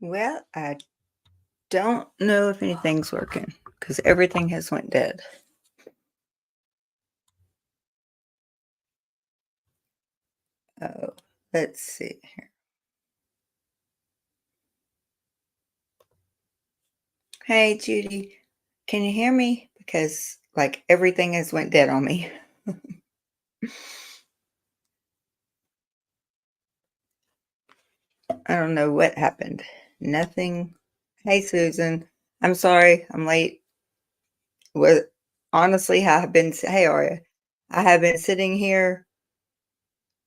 Well, I don't know if anything's working because everything has went dead. Oh, let's see here. Hey, Judy, can you hear me? Because like everything has went dead on me. I don't know what happened. Nothing. Hey, Susan. I'm sorry. I'm late. Well, honestly, I have been. Hey, Aria. I have been sitting here.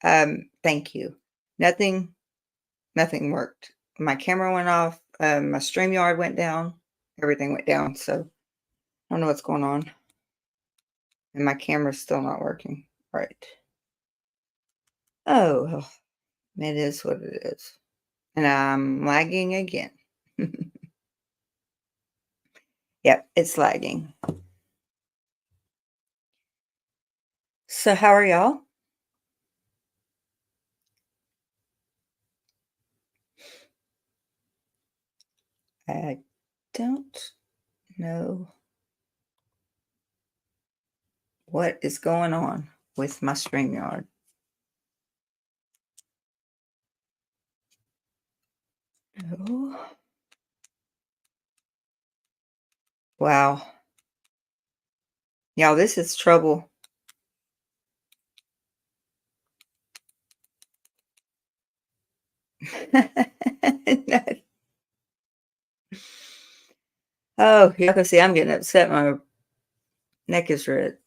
Thank you. Nothing. Nothing worked. My camera went off. My StreamYard went down. Everything went down. So I don't know what's going on. And my camera's still not working. Right. Oh, well, it is what it is. And I'm lagging again. Yep, it's lagging. So how are y'all? I don't know what is going on with my StreamYard. Oh, wow. Y'all, this is trouble. No. Oh, y'all can see I'm getting upset. My neck is red.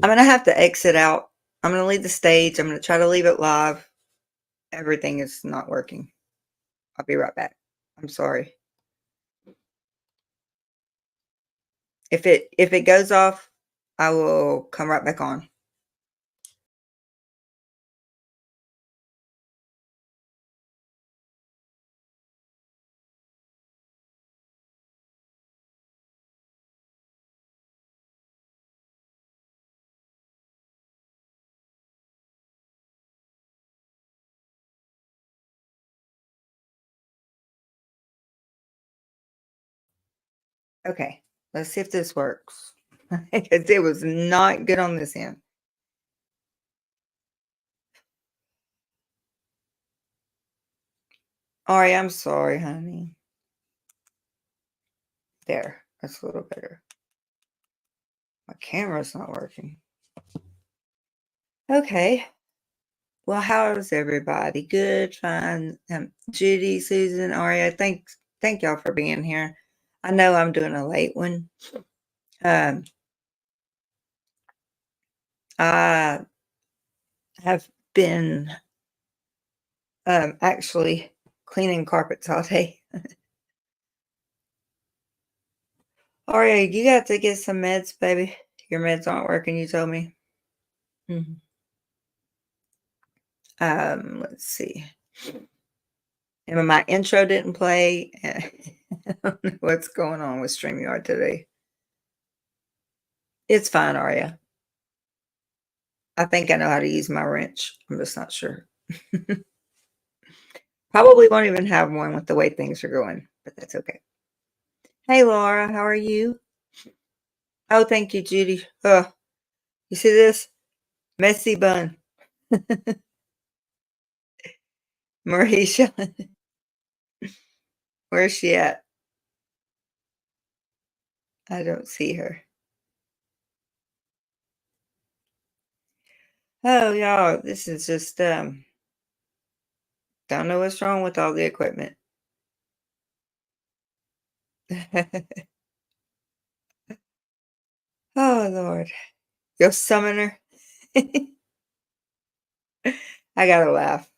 I'm going to have to exit out. I'm going to leave the stage. I'm going to try to leave it live. Everything is not working. I'll be right back. I'm sorry. If it goes off, I will come right back on. Okay, let's see if this works. Because it was not good on this end. Ari, I'm sorry, honey. There, that's a little better. My camera's not working. Okay. Well, how's everybody? Good, fine. Judy, Susan, Aria, thank y'all for being here. I know I'm doing a late one. Um, I have been actually cleaning carpets all day. Aria, you got to get some meds, baby. Your meds aren't working, you told me. Mhm. Let's see. And my intro didn't play. I don't know what's going on with StreamYard today. It's fine, Aria. I think I know how to use my wrench. I'm just not sure. Probably won't even have one with the way things are going, but that's okay. Hey, Laura, how are you? Oh, thank you, Judy. Oh, you see this? Messy bun. Marisha, where's she at? I don't see her. Oh, y'all, this is just, don't know what's wrong with all the equipment. Oh, Lord. Your summoner. I gotta laugh.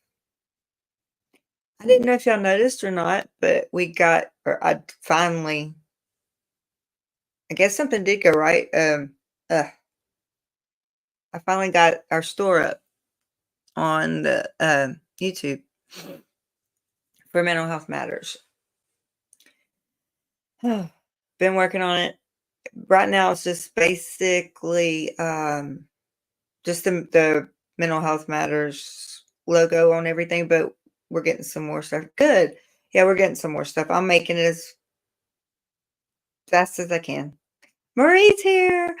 I didn't know if y'all noticed or not, but we got, or I finally, I guess something did go right. I finally got our store up on the YouTube for Mental Health Matters. Been working on it. Right now, it's just basically just the Mental Health Matters logo on everything, but we're getting some more stuff. Good. Yeah, we're getting some more stuff. I'm making it as fast as I can. Marie's here.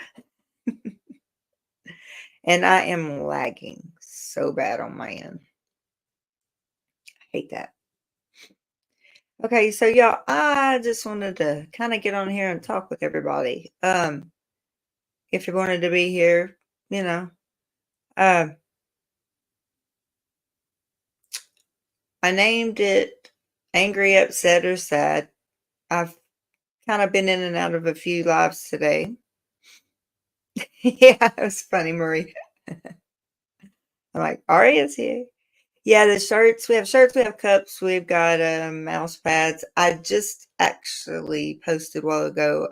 And I am lagging so bad on my end. I hate that. Okay, so y'all, I just wanted to kind of get on here and talk with everybody. If you wanted to be here, you know, uh, I named it Angry, Upset, or Sad. I've kind of been in and out of a few lives today. Yeah, it was funny, Marie. I'm like, Aria's here. Yeah, the shirts, we have cups, we've got mouse pads. I just actually posted a while ago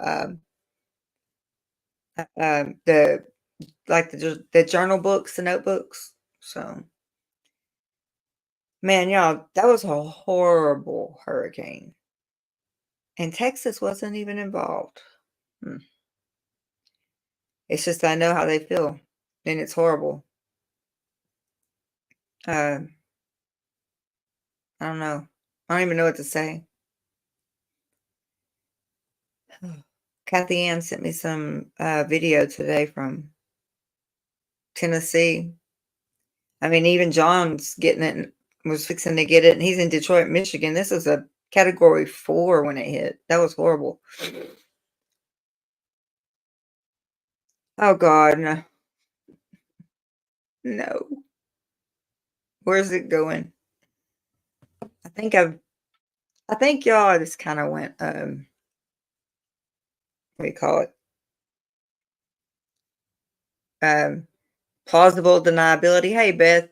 the like the journal books, the notebooks. So man, y'all, that was a horrible hurricane. And Texas wasn't even involved. Hmm. It's just I know how they feel, and it's horrible. Uh, I don't know. I don't even know what to say. Kathy Ann sent me some video today from Tennessee. I mean, even John's getting it and was fixing to get it, and he's in Detroit, Michigan. This is a category 4 when it hit. That was horrible. Oh God, no. No. Where's it going? I think I think y'all just kind of went what do you call it? Um Plausible deniability. Hey Beth,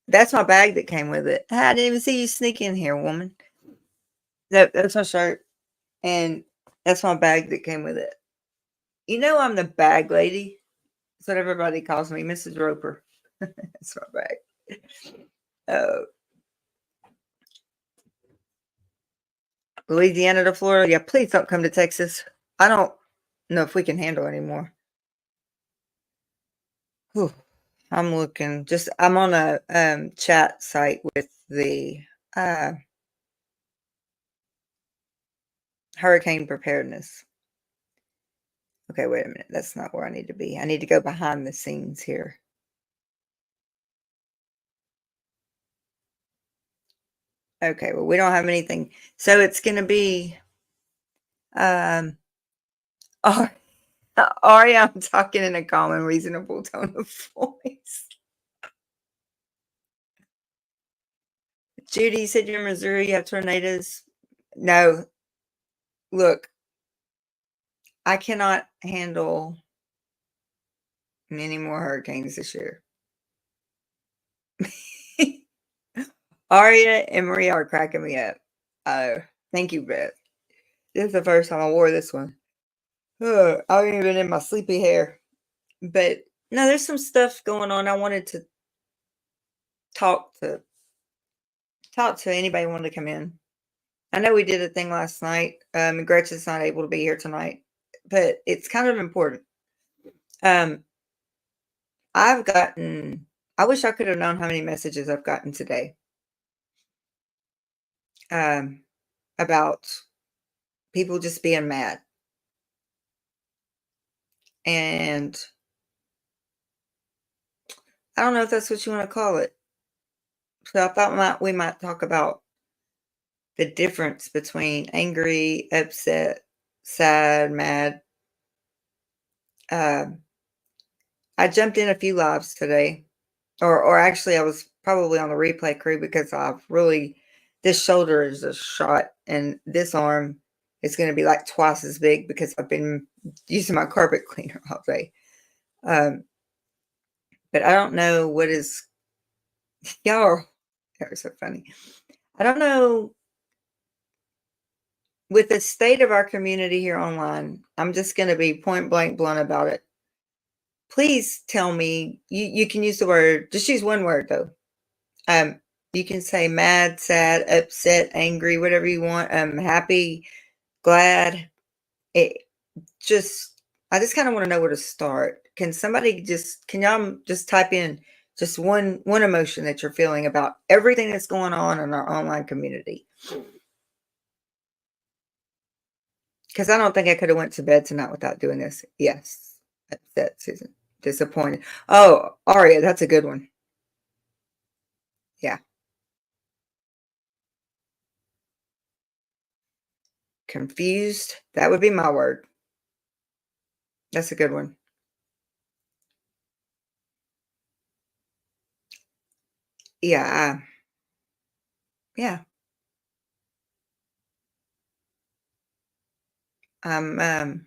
that's my bag that came with it. I didn't even see you sneak in here, woman. That's my shirt, and that's my bag that came with it. You know I'm the bag lady. That's what everybody calls me, Mrs. Roper. That's my bag. Oh, Louisiana to Florida. Yeah, please don't come to Texas. I don't know if we can handle anymore. Whew. I'm looking. Just I'm on a chat site with the uh, hurricane preparedness. Okay, wait a minute. That's not where I need to be. I need to go behind the scenes here. Okay, well, we don't have anything. So it's going to be um, Ari, I'm talking in a calm and reasonable tone of voice. Judy, you said you're in Missouri. You have tornadoes. No, look, I cannot handle many more hurricanes this year. Aria and Maria are cracking me up. Thank you, Beth. This is the first time I wore this one. I've even been in my sleepy hair. But no, there's some stuff going on. I wanted to talk to anybody who wanted to come in. I know we did a thing last night. And Gretchen's not able to be here tonight, but it's kind of important. Um, I've gotten. I wish I could have known how many messages I've gotten today. About people just being mad. And I don't know if that's what you want to call it. So I thought we might talk about the difference between angry, upset, sad, mad. Um, I jumped in a few lives today, or actually, I was probably on the replay crew because I've really this shoulder is a shot, and this arm is going to be like twice as big because I've been using my carpet cleaner all day. Um, but I don't know what is y'all are so funny. I don't know with the state of our community here online. I'm just going to be point blank blunt about it. Please tell me you can use the word. Just use one word though. Um, you can say mad, sad, upset, angry, whatever you want. Happy, glad. It just I just kind of want to know where to start. Can y'all just type in Just one emotion that you're feeling about everything that's going on in our online community. Because I don't think I could have went to bed tonight without doing this. Yes. Upset, Susan. Disappointed. Oh, Aria, that's a good one. Yeah. Confused. That would be my word. That's a good one. Yeah. Yeah. I'm um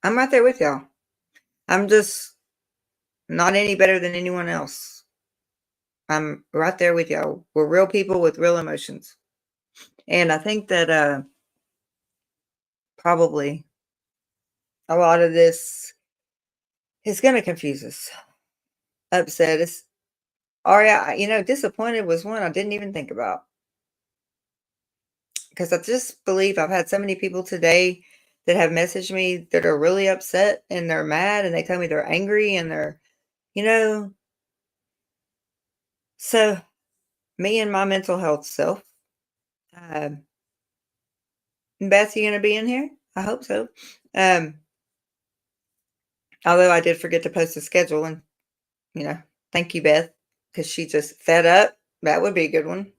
I'm right there with y'all. I'm just not any better than anyone else. I'm right there with y'all. We're real people with real emotions. And I think that probably a lot of this is gonna confuse us. Upset us. Aria, disappointed was one I didn't even think about. Because I just believe I've had so many people today that have messaged me that are really upset and they're mad and they tell me they're angry and they're, you know, so me and my mental health self. Um, Beth, you gonna be in here? I hope so. Um, Although I did forget to post the schedule, and you know, thank you, Beth, because she just fed up. That would be a good one.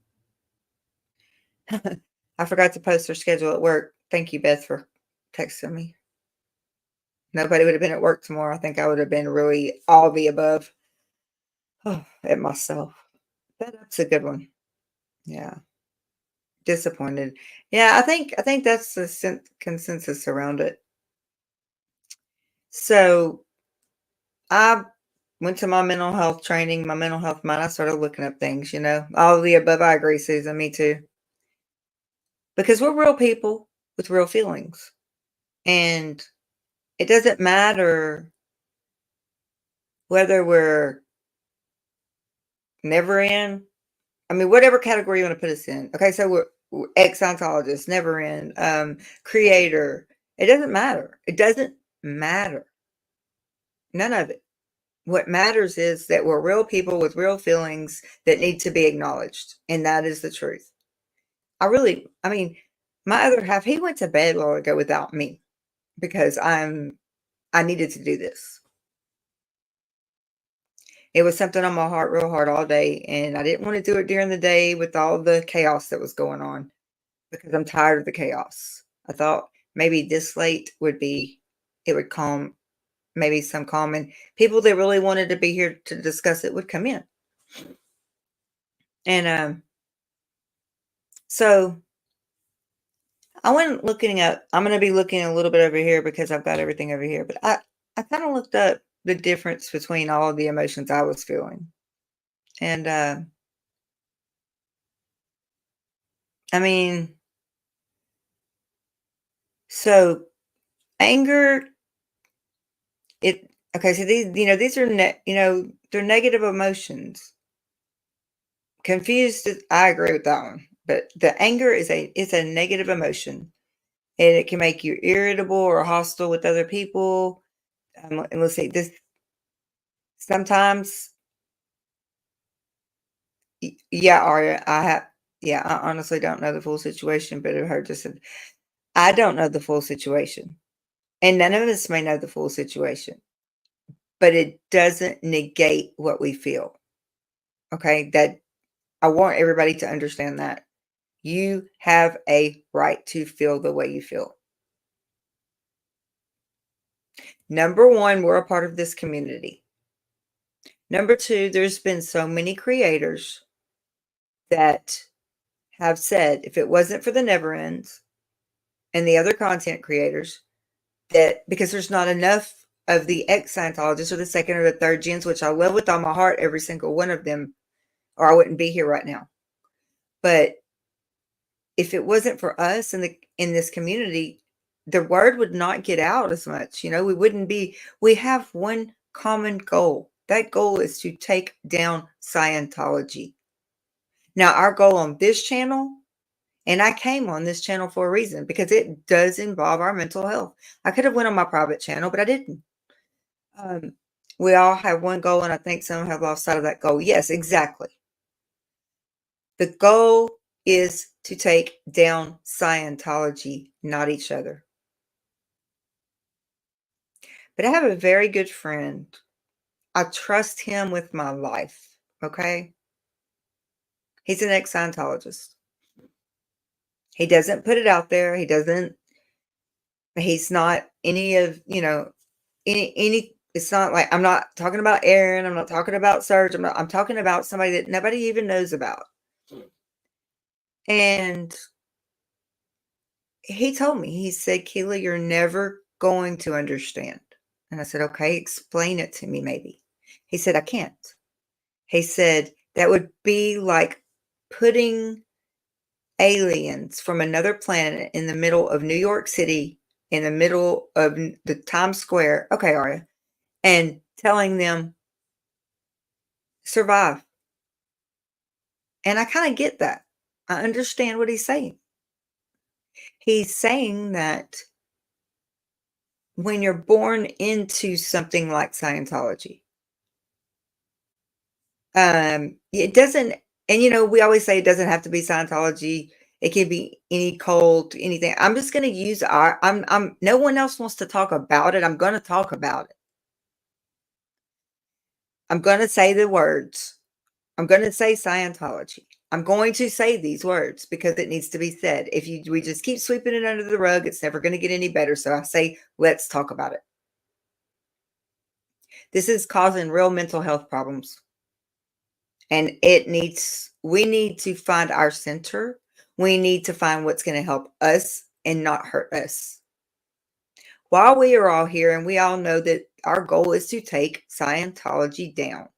I forgot to post her schedule at work. Thank you, Beth, for texting me. Nobody would have been at work tomorrow. I think I would have been really all the above. Oh, at myself. That's a good one. Yeah. Disappointed. Yeah, I think that's the consensus around it. So I went to my mental health training, my mental health mind. I started looking up things, all of the above. I agree, Susan. Me too. Because we're real people with real feelings. And it doesn't matter whether we're never in, I mean, whatever category you want to put us in. Okay, so we're ex-Scientologists, never in, creator. It doesn't matter. It doesn't matter. None of it. What matters is that we're real people with real feelings that need to be acknowledged. And that is the truth. I mean, my other half, he went to bed a while ago without me because I needed to do this. It was something on my heart real hard all day, and I didn't want to do it during the day with all the chaos that was going on because I'm tired of the chaos. I thought maybe this late it would calm, maybe some calm, and people that really wanted to be here to discuss it would come in. And so I went looking up. I'm going to be looking a little bit over here because I've got everything over here. But I kind of looked up the difference between all of the emotions I was feeling. And I mean, so anger, okay, so these are, they're negative emotions. Confused, I agree with that one. But the anger is a negative emotion. And it can make you irritable or hostile with other people. And let's see, this sometimes. Yeah, Aria, I honestly don't know the full situation, but I heard just said, I don't know the full situation. And none of us may know the full situation, but it doesn't negate what we feel. Okay. That I want everybody to understand that you have a right to feel the way you feel. Number one, we're a part of this community. Number two, there's been so many creators that have said if it wasn't for the Never Ends and the other content creators, that because there's not enough of the ex-Scientologists or the second or the third gens, which I love with all my heart, every single one of them, or I wouldn't be here right now. But if it wasn't for us in this community, the word would not get out as much. We have one common goal. That goal is to take down Scientology. Now, our goal on this channel, and I came on this channel for a reason because it does involve our mental health. I could have went on my private channel, but I didn't. Um, We all have one goal, and I think some have lost sight of that goal. Yes, exactly. The goal is to take down Scientology, not each other. But I have a very good friend. I trust him with my life, okay? He's an ex-Scientologist. He doesn't put it out there. He's not any of, any it's not like I'm not talking about Aaron, I'm not talking about Serge, I'm talking about somebody that nobody even knows about. And he told me, he said, "Keila, you're never going to understand." And I said, "Okay, explain it to me maybe." He said, "I can't." He said, "That would be like putting aliens from another planet in the middle of New York City, in the middle of the Times Square." Okay, Aria. And telling them, "Survive." And I kind of get that. I understand what he's saying. He's saying that when you're born into something like Scientology, it doesn't, and we always say it doesn't have to be Scientology. It can be any cult, anything. I'm just going to use no one else wants to talk about it. I'm going to talk about it. I'm going to say the words. I'm going to say Scientology. I'm going to say these words because it needs to be said. We just keep sweeping it under the rug, it's never going to get any better. So I say, let's talk about it. This is causing real mental health problems. And we need to find our center. We need to find what's going to help us and not hurt us. While we are all here, and we all know that our goal is to take Scientology down.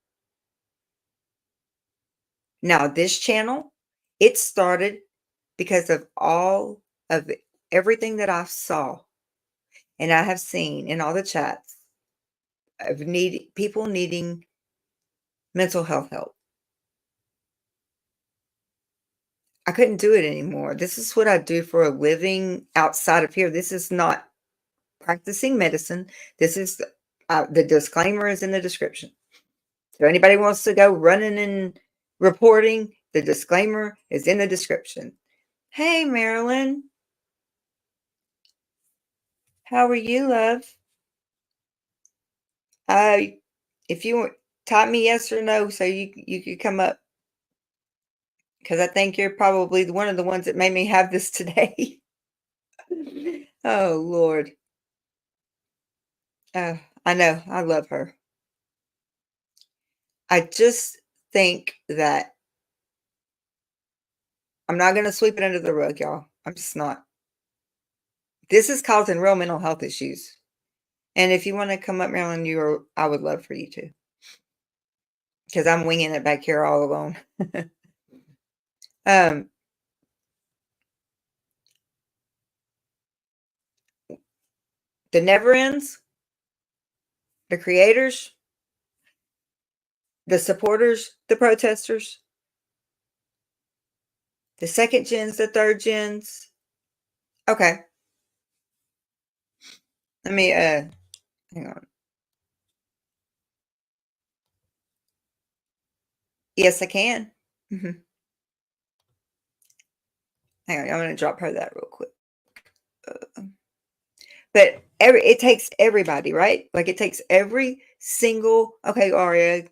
Now, this channel, it started because of all of everything that I saw and I have seen in all the chats of people needing mental health help. I couldn't do it anymore. This is what I do for a living outside of here. This is not practicing medicine. This is the disclaimer is in the description. So anybody wants to go running and reporting, the disclaimer is in the description. Hey, Marilyn. How are you, love? If you type me yes or no, so you could come up, because I think you're probably one of the ones that made me have this today. Oh Lord, I know, I love her. I just think that I'm not going to sweep it under the rug, y'all. I'm just not. This is causing real mental health issues. And if you want to come up, Marilyn, I would love for you to, because I'm winging it back here all alone. um, the Never Ends, the creators, the supporters, the protesters, the second gens, the third gens. Okay. Let me hang on. Yes, I can. Mhm. Hang on, I'm gonna drop her that real quick. Uh, but it takes everybody, right? Like it takes every single, okay, Aria,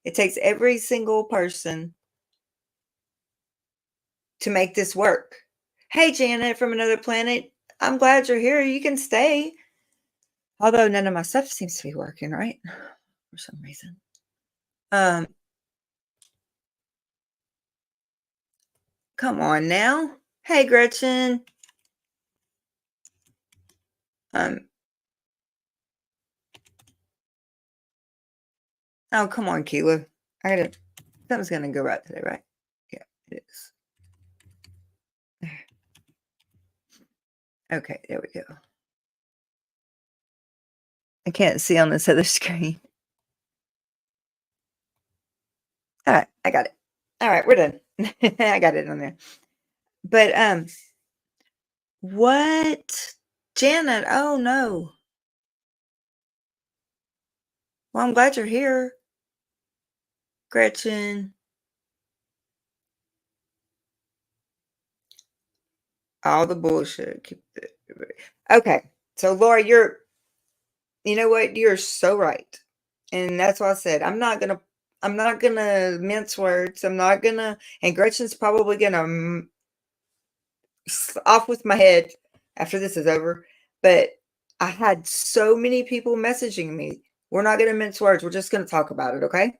it takes every single person to make this work. Hey, Janet from another planet, I'm glad you're here. You can stay. Although none of my stuff seems to be working, right? For some reason. Come on now. Hey, Gretchen. Um, oh, come on, Keela. Something's gonna go right today, right? Yeah, it is. Okay, there we go. I can't see on this other screen. All right, I got it. All right, we're done. I got it on there. But what? Janet, oh no. Well, I'm glad you're here, Gretchen. All the bullshit. Okay. So, Laura, you know what? You're so right. And that's why I said I'm not gonna mince words. I'm not gonna, and Gretchen's probably gonna off with my head after this is over. But I had so many people messaging me. We're not gonna mince words. We're just gonna talk about it, okay?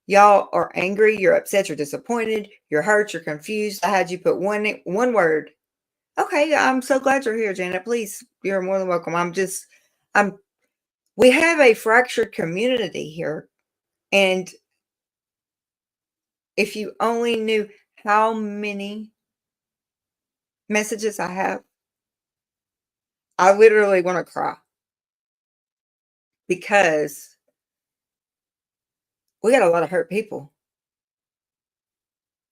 Y'all are angry, you're upset, you're disappointed, you're hurt, you're confused. I had you put one word. Okay, I'm so glad you're here, Janet. Please, you're more than welcome. I'm we have a fractured community here. And if you only knew how many messages I have, I literally want to cry because we got a lot of hurt people.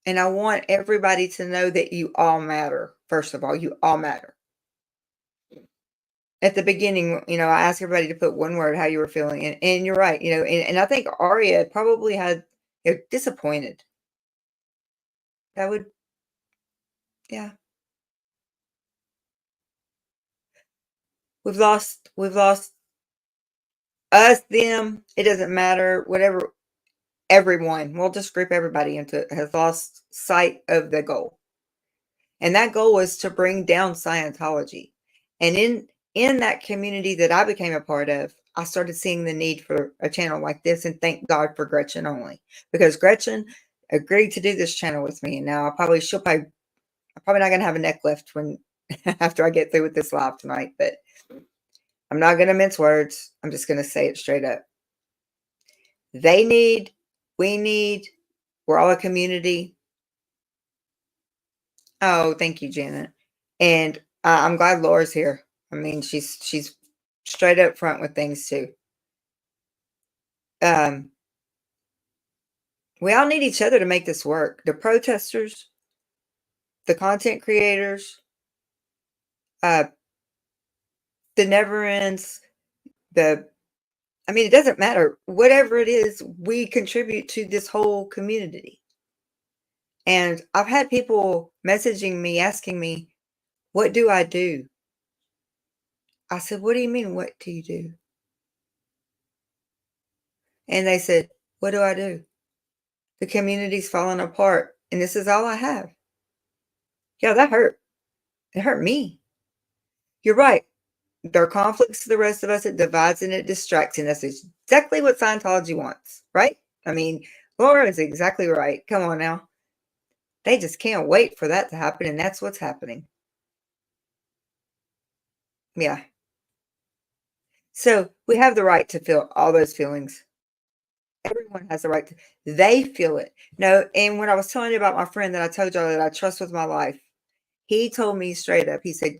And I want everybody to know that you all matter. First of all, you all matter. At the beginning, I asked everybody to put one word how you were feeling. And you're right, and I think Aria probably had disappointed. That would, yeah. We've lost us, them, it doesn't matter, whatever, everyone. We'll just group everybody into it, has lost sight of the goal. And that goal was to bring down Scientology. And in that community that I became a part of, I started seeing the need for a channel like this, and thank God for Gretchen only. Because Gretchen agreed to do this channel with me. And now I'm probably not gonna have a neck lift when after I get through with this live tonight, but I'm not gonna mince words. I'm just gonna say it straight up. They need, we need, we're all a community. Oh, thank you, Janet. And I'm glad Laura's here. I mean, she's straight up front with things too. Um, we all need each other to make this work. The protesters, the content creators, uh, the never ends, I mean, it doesn't matter. Whatever it is, we contribute to this whole community. And I've had people messaging me, asking me, what do I do? I said, what do you mean, what do you do? And they said, what do I do? The community's falling apart, and this is all I have. Yeah, that hurt. It hurt me. You're right. There are conflicts to the rest of us. It divides and it distracts, and that's exactly what Scientology wants, right? I mean, Laura is exactly right. Come on now. They just can't wait for that to happen, and that's what's happening. Yeah. So we have the right to feel all those feelings. Everyone has the right to, they feel it. No, and when I was telling you about my friend that I told y'all that I trust with my life, he told me straight up, he said,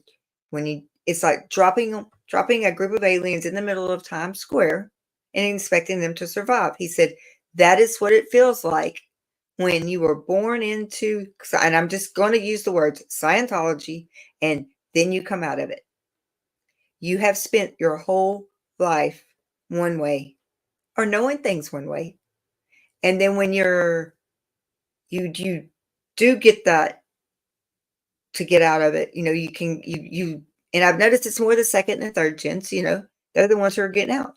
it's like dropping a group of aliens in the middle of Times Square and expecting them to survive. He said, that is what it feels like when you were born into, and I'm just going to use the words Scientology, and then you come out of it. You have spent your whole life one way or knowing things one way. And then when you do get that to get out of it, you can, and I've noticed it's more the second and third gens, they're the ones who are getting out.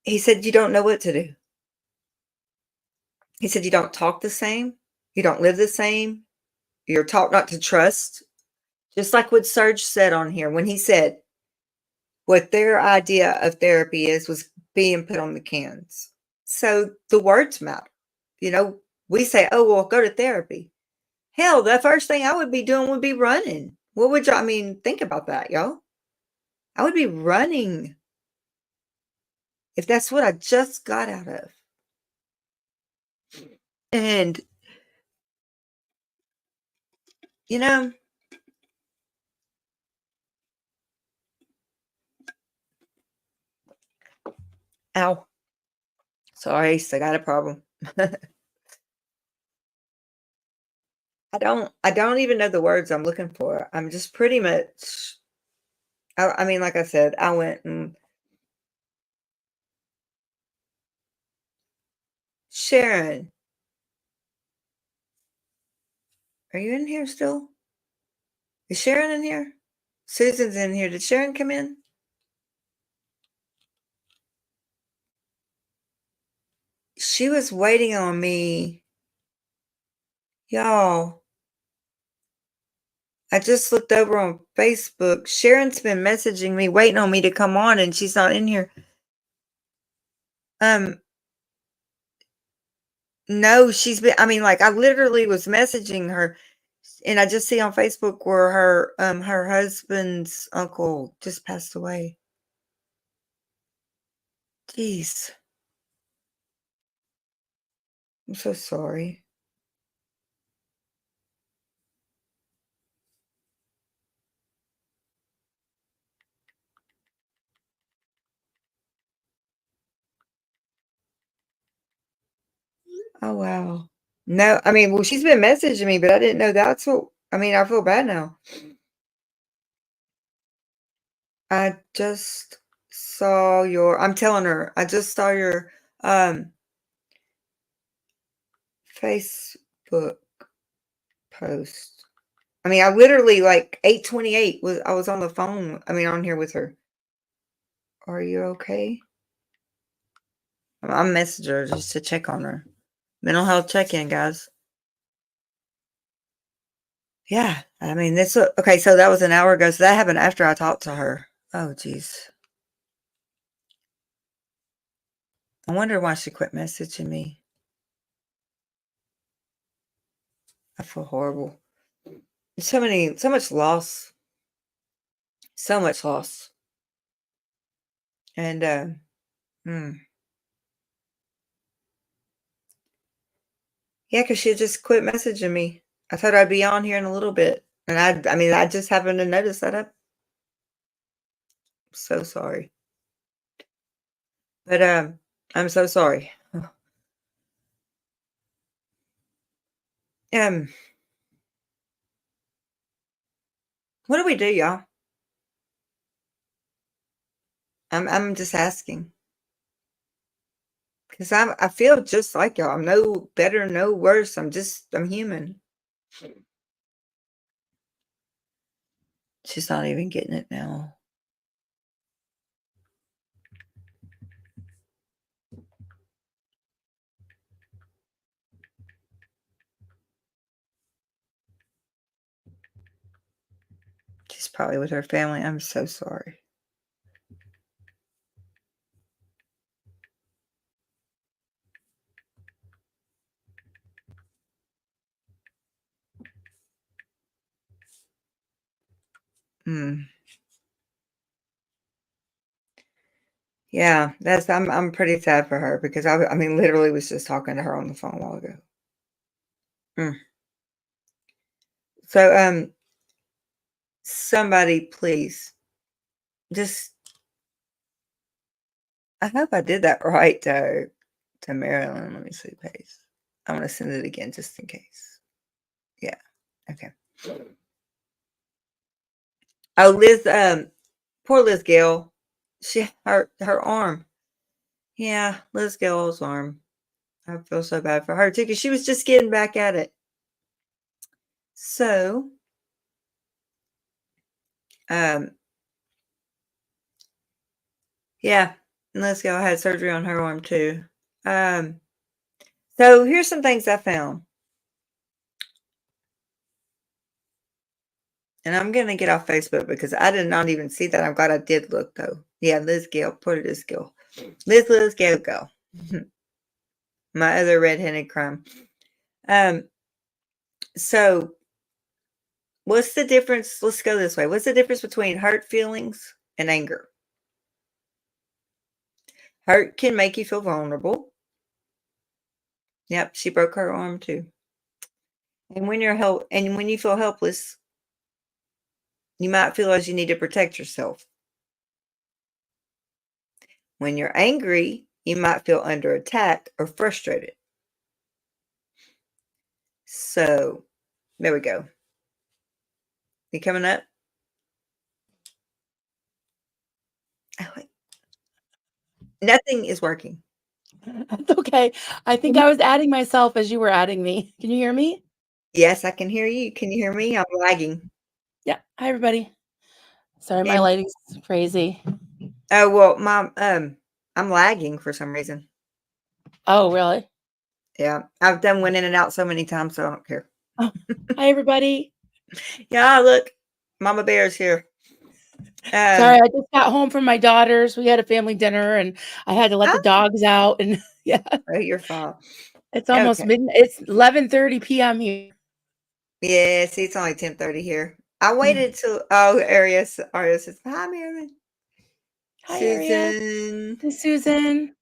He said, you don't know what to do. He said, you don't talk the same. You don't live the same. You're taught not to trust. Just like what Serge said on here when he said what their idea of therapy was being put on the cans. So the words matter. We say, oh, well, go to therapy. Hell, the first thing I would be doing would be running. What would y'all, think about that, y'all. I would be running if that's what I just got out of. And, you know, ow. Sorry, I got a problem. I don't even know the words I'm looking for. I'm just pretty much I mean, like I said, I went and Sharon, are you in here still? Is Sharon in here? Susan's in here. Did Sharon come in? She was waiting on me. Y'all, I just looked over on Facebook. Sharon's been messaging me, waiting on me to come on, and she's not in here. Um, no, she's been, I mean, like, I literally was messaging her, and I just see on Facebook where her husband's uncle just passed away. Jeez, I'm so sorry. Oh, wow. No, I mean, well, she's been messaging me, but I didn't know that's what, I mean, I feel bad now. I just saw your, I'm telling her, I just saw your um Facebook post. I mean, I literally like 8:28 was I was on the phone. I mean, on here with her. Are you okay? I messaged her just to check on her. Mental health check-in, guys. Yeah, I mean, this okay. So that was an hour ago. So that happened after I talked to her. Oh, geez. I wonder why she quit messaging me. I feel horrible. So much loss, so much loss, and hmm. Yeah, cause she just quit messaging me. I thought I'd be on here in a little bit, and I mean, I just happened to notice that. I'm so sorry, but I'm so sorry. Um, what do we do, y'all? I'm just asking, cause I feel just like y'all. I'm no better, no worse. I'm human. She's not even getting it now. She's probably with her family. I'm so sorry. Mm. Yeah, that's I'm pretty sad for her because I mean, literally was just talking to her on the phone a while ago. Mm. So, somebody please just I hope I did that right to Maryland. Let me see paste. I'm gonna send it again just in case. Yeah. Okay. Oh, Liz, poor Liz Gale. She her arm. Yeah, Liz Gale's arm. I feel so bad for her too, because she was just getting back at it. So, um, yeah, Liz Gale had surgery on her arm too. Um, so here's some things I found. And I'm gonna get off Facebook because I did not even see that. I'm glad I did look though. Yeah, Liz Gale, poor Liz Gale. Liz Gale go. My other redheaded crime. Um, so what's the difference? Let's go this way. What's the difference between hurt feelings and anger? Hurt can make you feel vulnerable. Yep, she broke her arm too. And when you feel helpless, you might feel as you need to protect yourself. When you're angry, you might feel under attack or frustrated. So there we go. You coming up? Oh, wait. Nothing is working. That's okay. I think I was adding myself as you were adding me. Can you hear me? Yes, I can hear you. Can you hear me? I'm lagging. Yeah. Hi, everybody. Sorry, my And lighting's crazy. oh well, Mom, I'm lagging for some reason. Oh, really? Yeah, I've done went in and out so many times, so I don't care. Oh, hi, everybody. Yeah, look, Mama Bear's here. Sorry, I just got home from my daughter's. We had a family dinner, and I had to let the Oh, dogs out. And yeah, your fault. it's almost Okay. midnight. It's 11:30 p.m. here. Yeah, see, it's only 10:30 here. I Mm. waited till Arias says, "Hi, Marilyn, Hi, Aria. Susan, Hey, Susan.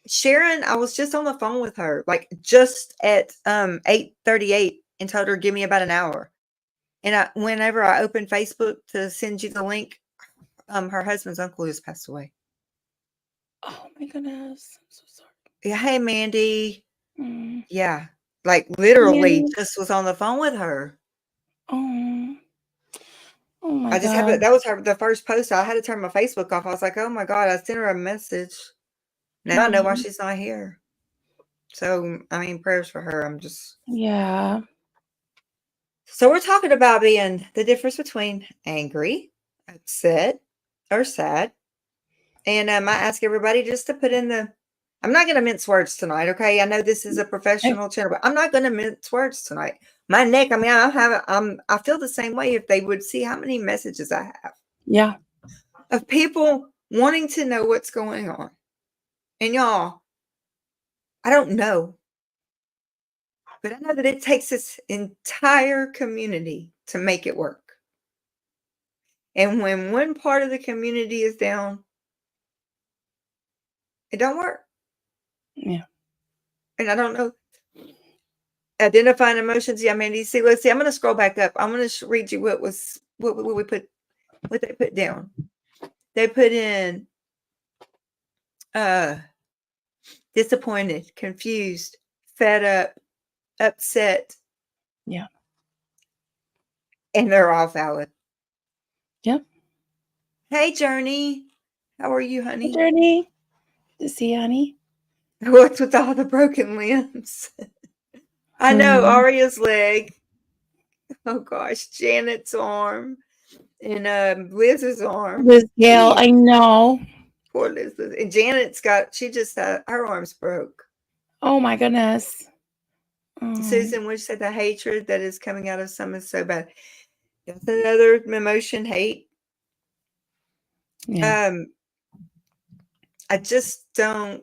Sharon." I was just on the phone with her, like just at 8:38, and told her give me about an hour. And whenever I opened Facebook to send you the link, her husband's uncle just passed away. Oh my goodness, I'm so sorry. Yeah, hey, Mandy. Mm. Yeah, like literally Mandy. just was on the phone with her. Oh, oh my I just had God. that was the first post. I had to turn my Facebook off. I was like, oh my God, I sent her a message. Now I know why Mm. she's not here. So, I mean, prayers for her. Yeah. So we're talking about being the difference between angry, upset, or sad. And I ask everybody just to put in I'm not going to mince words tonight, okay? I know this is a Hey, professional channel, but I'm not going to mince words tonight. My neck, I mean, I feel the same way if they would see how many messages I have yeah. of people wanting to know what's going on. And y'all, I don't know, but I know that it takes this entire community to make it work. And when one part of the community is down, it don't work. Yeah. And I don't know. Identifying emotions. Yeah, Mandy. See, let's see. I'm going to scroll back up. I'm going to read you what they put down. They put in uh disappointed, confused, fed up, upset, Yeah. and they're all valid. Yep. Hey, Journey. How are you, Hey, honey? Journey. To see, honey. What's with all the broken limbs? I know Mm. Aria's leg. Oh gosh, Janet's arm and Liz's arm. Liz Gale, Jeez, I know. poor Liz. And Janet's she just her arms broke. Oh my goodness. Oh, Susan, which said the hatred that is coming out of some is so bad. That's another emotion, hate. yeah. Um, I just don't.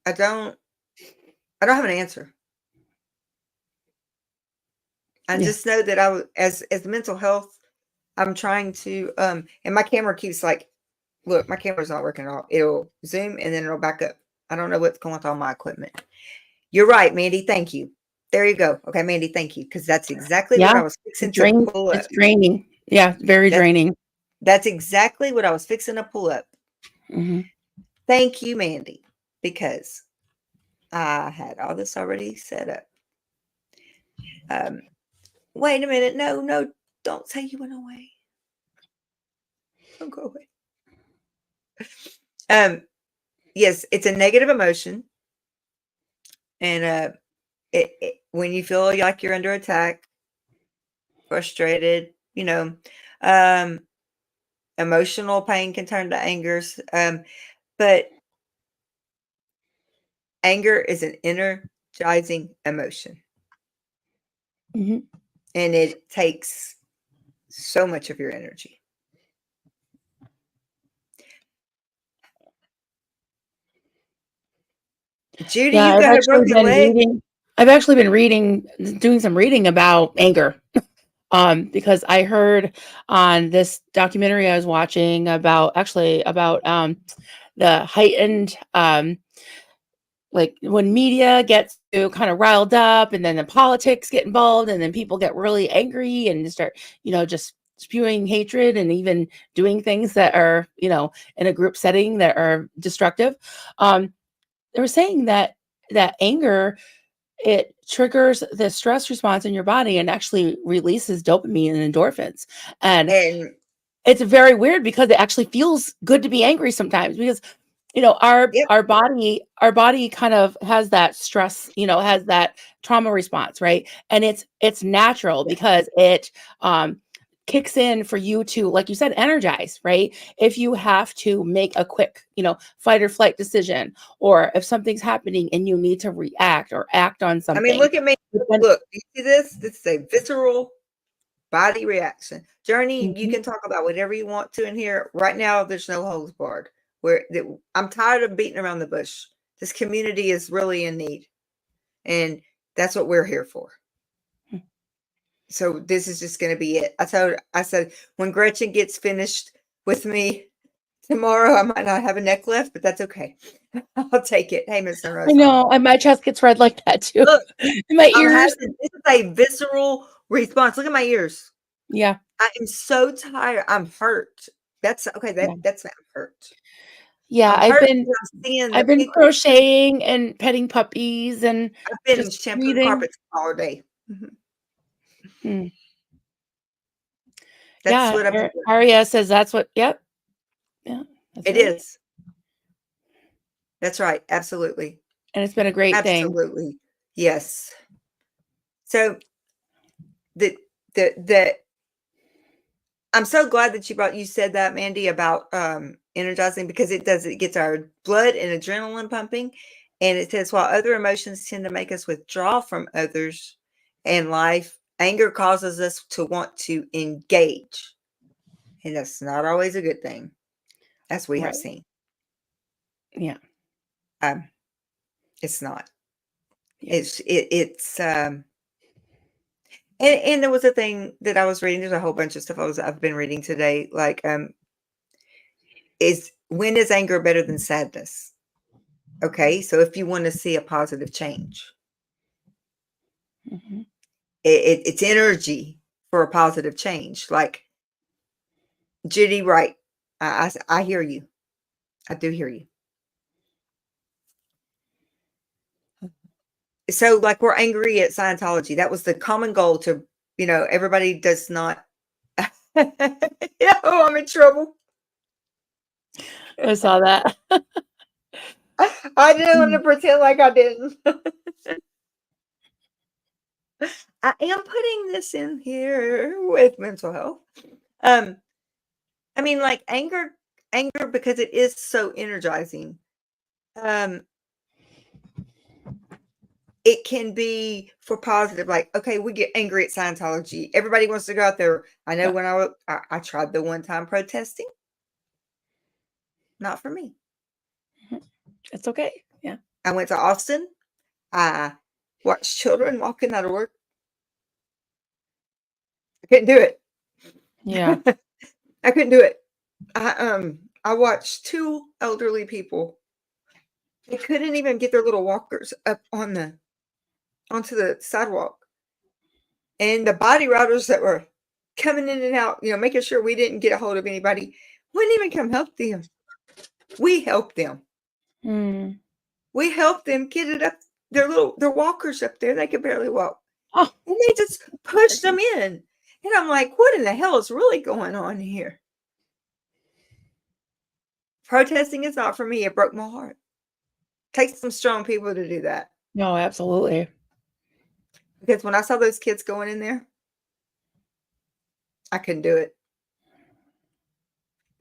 I don't. I don't have an answer. I Yeah. just know that as mental health, I'm trying to and my camera keeps like, look, my camera's not working at all. It'll zoom and then it'll back up. I don't know what's going on with all my equipment. You're right, Mandy. Thank you. There you go. Okay, Mandy, thank you. Because that's exactly what Yeah. I was fixing to pull up. It's draining. Yeah. Very That's draining. that's exactly what I was fixing to pull up. Hmm. Thank you, Mandy, because I had all this already set up. Wait a minute. No, no, don't say you went away. Don't go away. Yes, it's a negative emotion. And when you feel like you're under attack, frustrated, um, emotional pain can turn to anger. But anger is an energizing emotion, Hmm. and it takes so much of your energy. Judy, Yeah. you've I've got a actually broken been leg. reading. Doing some reading about anger. Because I heard on this documentary I was watching about the heightened like when media gets to kind of riled up and then the politics get involved and then people get really angry and start, just spewing hatred and even doing things that are, in a group setting that are destructive. They were saying that anger, it triggers the stress response in your body and actually releases dopamine and endorphins. And And it's very weird because it actually feels good to be angry sometimes because our Yep. body kind of has that stress, has that trauma response, right? And it's natural because it kicks in for you to, like you said, energize, right? If you have to make a quick, fight or flight decision, or if something's happening and you need to react or act on I something. mean, look at me. But then- Look, you see this? This is a visceral body reaction. Journey, you Mhm. can talk about whatever you want to in here. Right now, there's no holds barred. I'm tired of beating around the bush. This community is really in need, and that's what we're here for. Hmm. So this is just going to be it. I said when Gretchen gets finished with me tomorrow, I might not have a neck left, but that's okay. I'll take it. Hey, Miss Sunrise. I know, and my chest gets red like that too. Look, And my ears. this is a visceral response. Look at my ears. Yeah. I am so tired. I'm hurt. That's okay. Yeah. That's I'm hurt. Yeah, I'm hurt because I'm seeing the I've been people. crocheting and petting puppies and I've been just shampooing breathing. carpets all day. Mm. That's Yeah, what I've been doing. Aria says that's what. Yep. Yeah, that's It right. is. That's right. Absolutely. And it's been a great thing. Absolutely. Yes. So the I'm so glad that you said that, Mandy, about energizing, because it gets our blood and adrenaline pumping. And it says while other emotions tend to make us withdraw from others and life, anger causes us to want to engage. And that's not always a good thing, as we have Right. seen. Yeah. It's not. Yeah. It's and there was a thing that I was reading. There's a whole bunch of stuff I've been reading today. Like, when is anger better than sadness? Okay, so if you want to see a positive change, Mhm. it's energy for a positive change. Like Judy Wright, I hear you. I do hear you. So, like, we're angry at Scientology. That was the common goal to, everybody does not. I'm in trouble. I saw that. I didn't want to pretend like I didn't. I am putting this in here with mental health. I mean, like anger because it is so energizing. It can be for positive, like, okay, we get angry at Scientology. Everybody wants to go out there. I know Yeah. when I tried the one time protesting. Not for me. It's okay. Yeah. I went to Austin. I watched children walking out of work. I couldn't do it. Yeah. I couldn't do it. I watched two elderly people. They couldn't even get their little walkers up onto the sidewalk. And the body riders that were coming in and out, making sure we didn't get a hold of anybody, wouldn't even come help them. We helped them. Mm. We helped them get it up. Their walkers up there, they could barely walk. Oh. And they just pushed them in. And I'm like, what in the hell is really going on here? Protesting is not for me. It broke my heart. Takes some strong people to do that. No, absolutely. Because when I saw those kids going in there, I couldn't do it.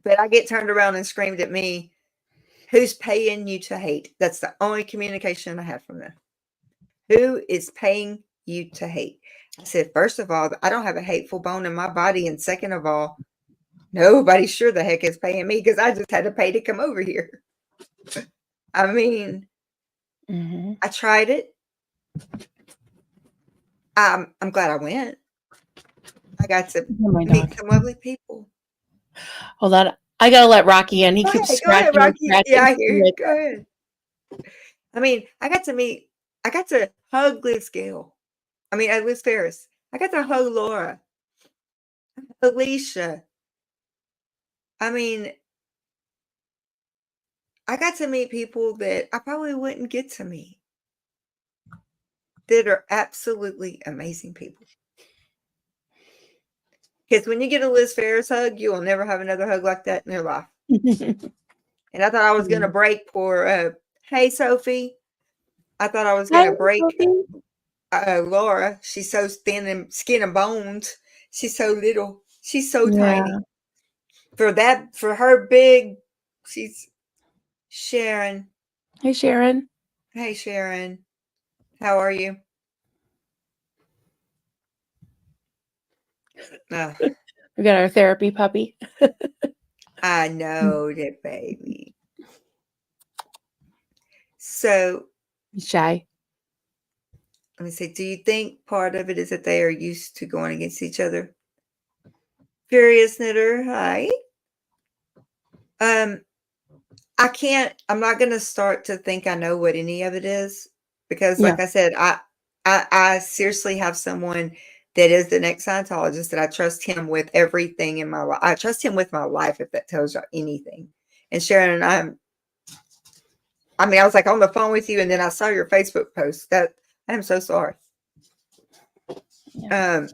But I get turned around and screamed at me, who's paying you to hate? That's the only communication I have from them. Who is paying you to hate? I said, first of all, I don't have a hateful bone in my body. And second of all, nobody sure the heck is paying me because I just had to pay to come over here. I mean, I tried it. I'm glad I went. I got to meet some lovely people. Hold on. I gotta let Rocky in. He Go keeps ahead, scratching. Rocky. And Yeah, I hear you. Like, Go ahead. I mean, I got to hug Liz Gale. Liz Ferris. I got to hug Laura. Alicia. I mean, I got to meet people that I probably wouldn't get to meet. That are absolutely amazing people. Because when you get a Liz Ferris hug, you will never have another hug like that in your life. And I thought I was going to break poor, hey, Sophie. I thought I was going Hi, to break Sophie. Laura. She's so thin and skin and bones. She's so little. She's so Yeah. tiny. For her big, she's Sharon. Hey, Sharon. Hey, Sharon. How are you? Oh, We got our therapy puppy. I know that, baby. So, He's shy. let me see. Do you think part of it is that they are used to going against each other? Furious Knitter, hi. I'm not gonna start to think I know what any of it is because Yeah. like I said, I seriously have someone that is the next Scientologist that I trust him with everything in my life. I trust him with my life, if that tells you anything. And Sharon, I mean, I was like on the phone with you, and then I saw your Facebook post. That I am so sorry. Yeah.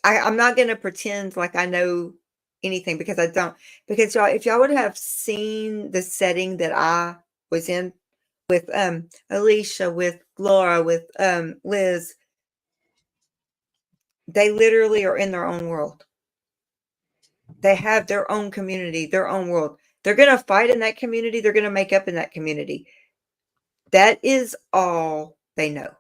I'm not gonna pretend like I know anything because I don't. Because y'all, if y'all would have seen the setting that I was in with Alicia, with Laura, with Liz, they literally are in their own world. They have their own community, their own world. They're gonna fight in that community, they're gonna make up in that community. That is all they know.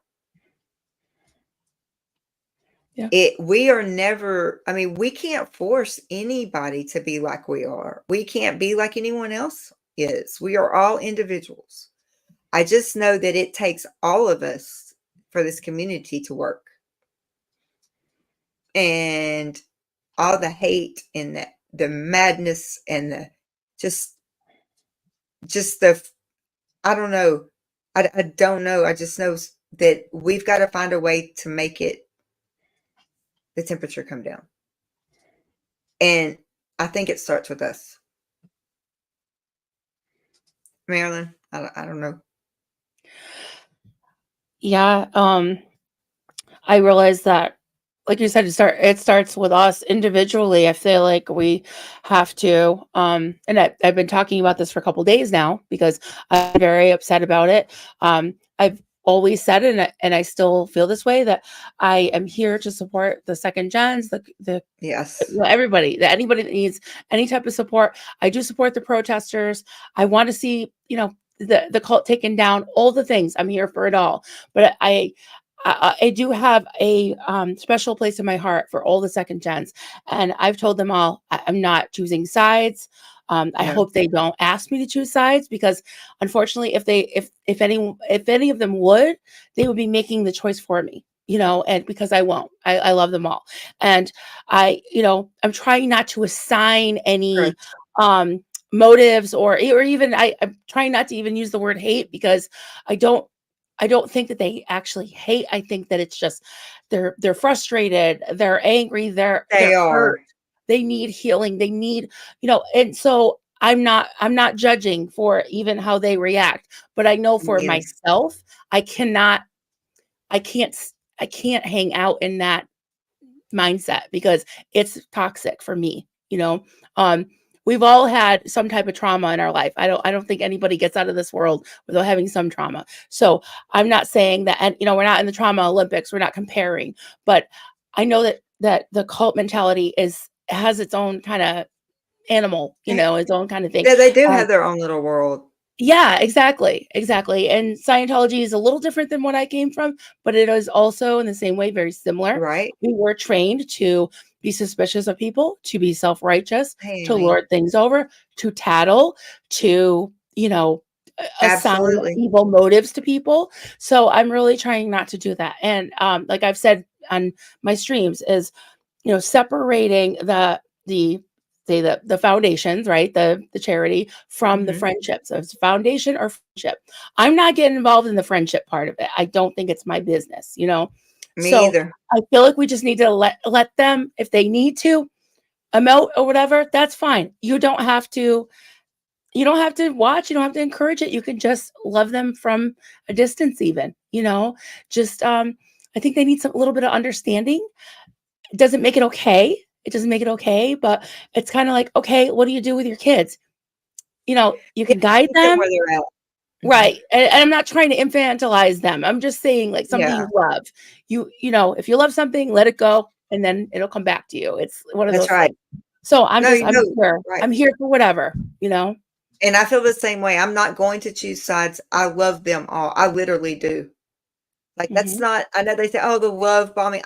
Yeah. We are never, I mean, we can't force anybody to be like we are. We can't be like anyone else is. We are all individuals. I just know that it takes all of us for this community to work. And all the hate and the madness and the just the I don't know. I don't know. I just know that we've got to find a way to make the temperature come down. And I think it starts with us. Marilyn, I don't know. Yeah. I realize that, like you said, it starts with us individually. I feel like we have to, and I've been talking about this for a couple days now because I'm very upset about it. I've always said it, and I still feel this way, that I am here to support the second gens, the Yes. everybody, that anybody that needs any type of support. I do support the protesters. I want to see, the cult taken down, all the things. I'm here for it all. But I do have a special place in my heart for all the second gens, and I've told them all I'm not choosing sides. I No. hope they don't ask me to choose sides, because unfortunately, if any of them would, they would be making the choice for me. And because I won't, I love them all, and I'm trying not to assign any Correct. motives, or even I'm trying not to even use the word hate, because I don't think that they actually hate. I think that it's just they're frustrated, they're angry, they're They are. hurt. They need healing. They need, and so I'm not judging for even how they react, but I know for Yes. myself, I cannot I can't I can't hang out in that mindset, because it's toxic for me. Um we've all had some type of trauma in our life. I don't think anybody gets out of this world without having some trauma. So I'm not saying that, and we're not in the trauma Olympics, we're not comparing, but I know that the cult mentality has its own kind of animal, its own kind of thing. Yeah, they do um, have their own little world. yeah, exactly. Exactly. And Scientology is a little different than what I came from, but it is also in the same way very similar. Right? We were trained to be suspicious of people, to be self-righteous, Hey, to Amy. lord things over, to tattle, to, assign Absolutely. evil motives to people. So I'm really trying not to do that. And like I've said on my streams, is separating the say the foundations, right? The charity from the Mhm. friendships. So it's foundation or friendship. I'm not getting involved in the friendship part of it. I don't think it's my business. Me So either. I feel like we just need to let them, if they need to emote or whatever, that's fine. You don't have to watch, you don't have to encourage it. You can just love them from a distance, even, just I think they need a little bit of understanding. It doesn't make it okay. It doesn't make it okay, but it's kind of like, okay, what do you do with your kids? You Yeah, can guide meet them them. where they're at. Mhm. Right. And I'm not trying to infantilize them. I'm just saying like something Yeah, you love. If you love something, let it go and then it'll come back to you. It's one of that's those right. things. So I'm No, just you I'm know, here. right. I'm here for whatever. And I feel the same way. I'm not going to choose sides. I love them all. I literally do. Like that's Hmm. not. I know they say, "Oh, the love bombing."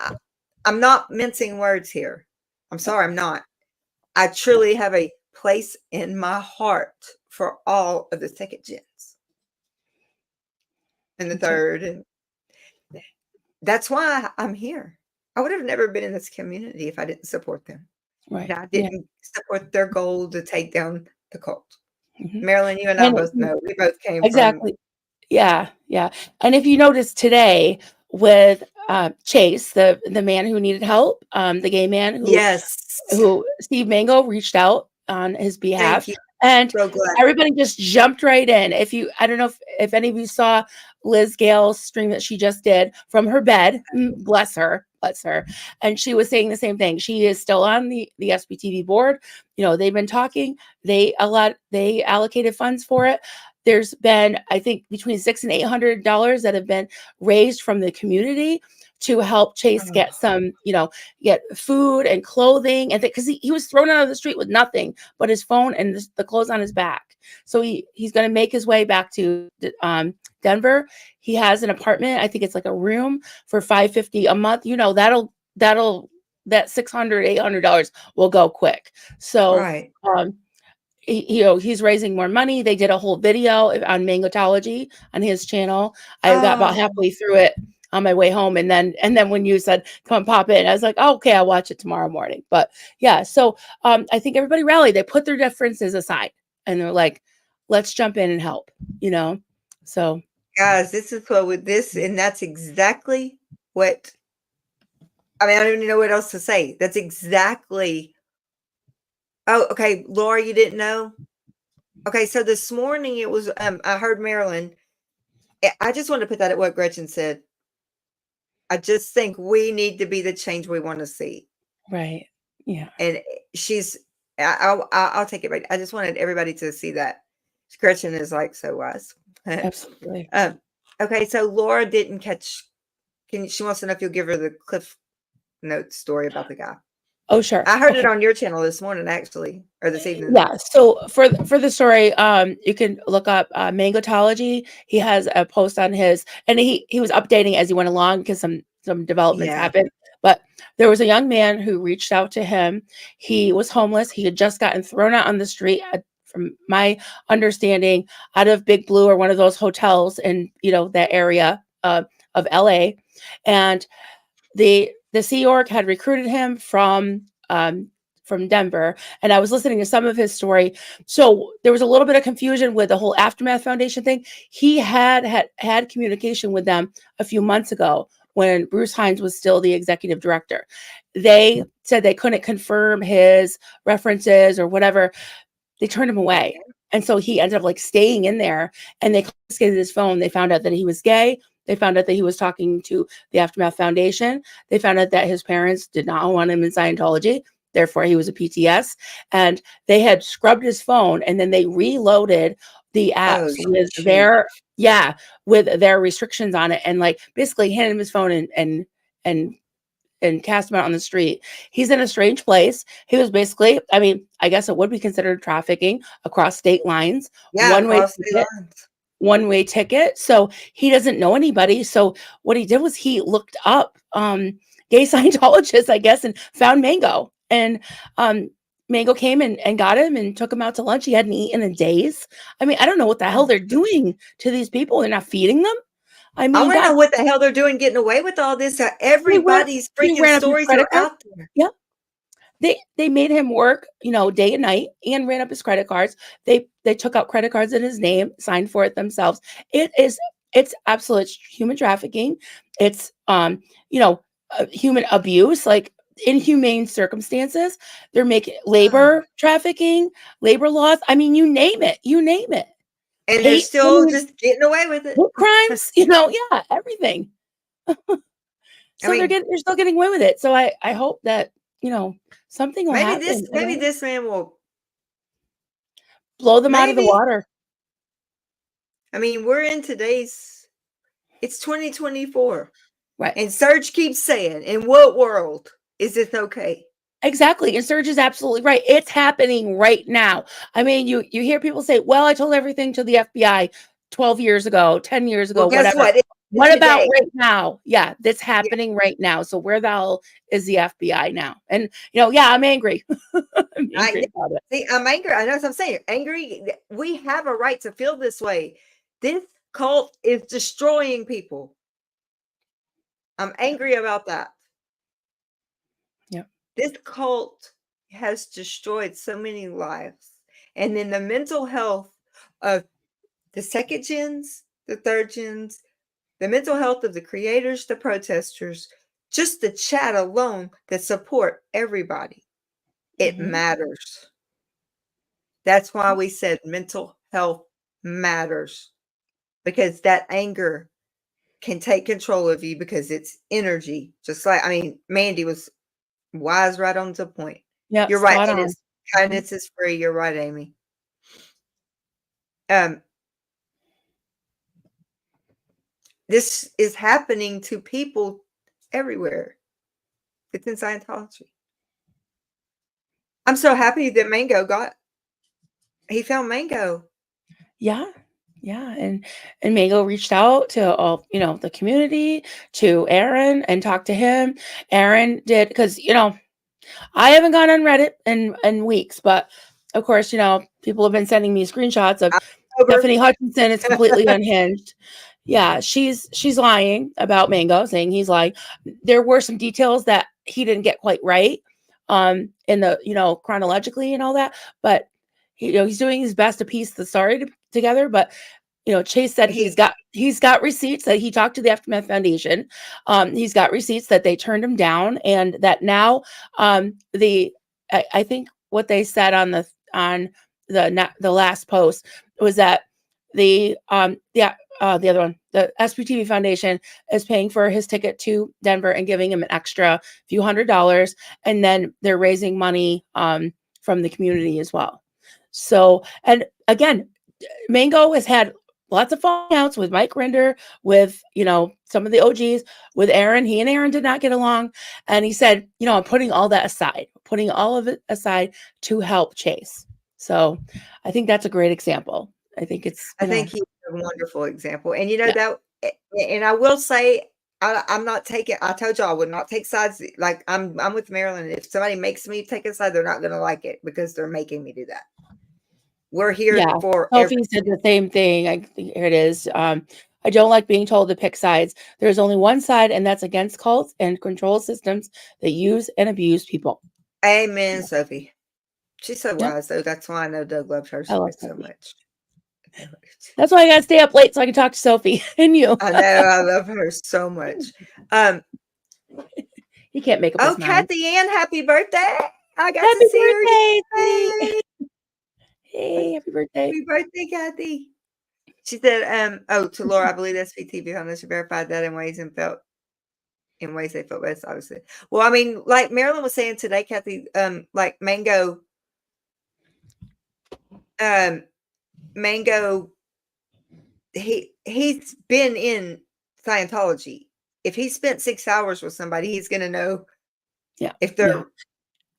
I'm not mincing words here. I'm sorry, I'm not. I truly have a place in my heart for all of the second gens and the Me too. third, and that's why I'm here. I would have never been in this community if I didn't support them. Right. And I Yeah. didn't support their goal to take down the cult. Hmm. Marilyn, you and I And both know we both came from. exactly. Yeah, yeah. And if you notice today with Chase, the man who needed help, the gay man Yes. who Steve Mango reached out on his Thank behalf, you. and So glad. everybody just jumped right in. I don't know if any of you saw Liz Gale's stream that she just did from her bed. Bless her. And she was saying the same thing. She is still on the SBTV board. They've been talking. They allocated funds for it. There's been, I think, between $600 and $800 that have been raised from the community to help Chase Oh, get some, get food and clothing, and because he was thrown out of the street with nothing but his phone and the clothes on his back. So he's going to make his way back to Denver. He has an apartment. I think it's like a room for $550 a month. That $600-$800 will go quick. So right. he's raising more money. They did a whole video on Mangotology on his channel. I got about Oh, halfway through it on my way home, and then when you said come pop in, I was like, oh, okay, I'll watch it tomorrow morning. But yeah, so I think everybody rallied. They put their differences aside and they're like, let's jump in and help. So guys, this is what with this, and that's exactly what I mean. I don't even know what else to say. That's exactly. Oh, okay, Laura, you didn't know? Okay, so this morning it was. I heard Marilyn. I just wanted to put that at what Gretchen said. I just think we need to be the change we want to see, right, yeah, and she's. I'll take it right. I just wanted everybody to see that. Gretchen is like so wise. absolutely. um, okay, so Laura didn't catch. She wants to know if you'll give her the Cliff Notes story about the guy. Oh, sure. I heard it Okay. on your channel this morning, actually, or this evening. Yeah. So for the story, you can look up Mangotology. He has a post on his, and he was updating as he went along because some developments Yeah. happened. But there was a young man who reached out to him. He was homeless. He had just gotten thrown out on the street. From my understanding, out of Big Blue or one of those hotels in that area of LA, and the Sea Org had recruited him from Denver, and I was listening to some of his story. So there was a little bit of confusion with the whole Aftermath Foundation thing. He had communication with them a few months ago when Bruce Hines was still the executive director. They said they couldn't confirm his references or whatever. They turned him away. And so he ended up like staying in there, and they confiscated his phone. They found out that he was gay. They found out that he was talking to the Aftermath Foundation. They found out that his parents did not want him in Scientology. Therefore, he was a PTS. And they had scrubbed his phone, and then they reloaded the Oh, apps shoot. with their restrictions on it, and like basically handed him his phone and cast him out on the street. He's in a strange place. He was basically, I mean, I guess it would be considered trafficking across state lines, Yeah, one way across the ticket, lines. one way ticket. So he doesn't know anybody. So what he did was he looked up gay Scientologists, I guess, and found Mango. And Mango came and got him and took him out to lunch. He hadn't eaten in days. I mean, I don't know what the hell they're doing to these people. They're not feeding them. I I mean, wanna know God, what the hell they're doing getting away with all this. they ran, Everybody's he freaking ran up his stories credit are card. out there. Yeah. They made him work, day and night, and ran up his credit cards. They took out credit cards in his name, signed for it themselves. It's absolute human trafficking. It's human abuse, like inhumane circumstances. They're making Ah, labor trafficking, labor laws. I mean, you name it. You name it. and they're Hate, still just getting away with it. hate crimes. Yeah, everything. So mean, they're still getting away with it. So I hope that, something will maybe happen. this man will. Blow them out of the Maybe. water. I mean, we're in today's. It's 2024, Right. and Serge keeps saying, "In what world is this okay?" Exactly. And Serge is absolutely right. It's happening right now. I mean, you hear people say, well, I told everything to the FBI 12 years ago, 10 years ago, Well, guess whatever. what? What about Today. right now? Yeah, that's Yeah. happening right now. So where the hell is the FBI now? And, yeah, I'm angry. I'm angry about it. See, I'm angry. I know what I'm saying. Angry. We have a right to feel this way. This cult is destroying people. I'm angry about that. Yep. This cult has destroyed so many lives. And then the mental health of the second gens, the third gens, the mental health of the creators, the protesters, just the chat alone that support everybody. It matters. That's why we said mental health matters, because that anger can take control of you because it's energy. Just like, I mean, Mandy was wise right on to point. Yeah, You're right. spot It on. is kindness is free. You're right, Amy. This is happening to people everywhere. It's in Scientology. I'm so happy that he found Mango. Yeah. Yeah. And Mango reached out to all, the community, to Aaron, and talked to him. Aaron did, because, I haven't gone on Reddit in weeks, but of course, people have been sending me screenshots of Stephanie Hutchinson is completely unhinged. Yeah, she's lying about Mango, saying he's lying. There were some details that he didn't get quite right, in the, chronologically and all that, but he's doing his best to piece the story together. But Chase said he's got receipts that he talked to the Aftermath Foundation. He's got receipts that they turned him down, and that now I think what they said on the last post was that the other one, the SPTV Foundation, is paying for his ticket to Denver and giving him an extra few $100s, and then they're raising money from the community as well. So, and again, Mango has had lots of falling outs with Mike Rinder, with, some of the OGs, with Aaron. He and Aaron did not get along. And he said, I'm putting all that aside, putting all of it aside to help Chase. So I think that's a great example. I think he's a wonderful example. And that, and I will say, I'm not taking, I told you I would not take sides. Like I'm with Marilyn. If somebody makes me take a side, they're not going to like it because they're making me do that. We're here for Sophie said the same thing. Here it is. I don't like being told to pick sides. There's only one side, and that's against cults and control systems that use and abuse people. Amen, Sophie. She's so wise, though. That's why I know Doug loves her so much. That's why I gotta stay up late so I can talk to Sophie and you. I know, I love her so much. He can't make up his mind. Kathy Ann, happy birthday! I got to see her. Hey, happy birthday! Happy birthday, Kathy. She said, to Laura, I believe SPTV Foundation verified that in ways they felt best, obviously. Well, I mean, like Marilyn was saying today, Kathy, like Mango, he's been in Scientology. If he spent 6 hours with somebody, he's going to know if they're,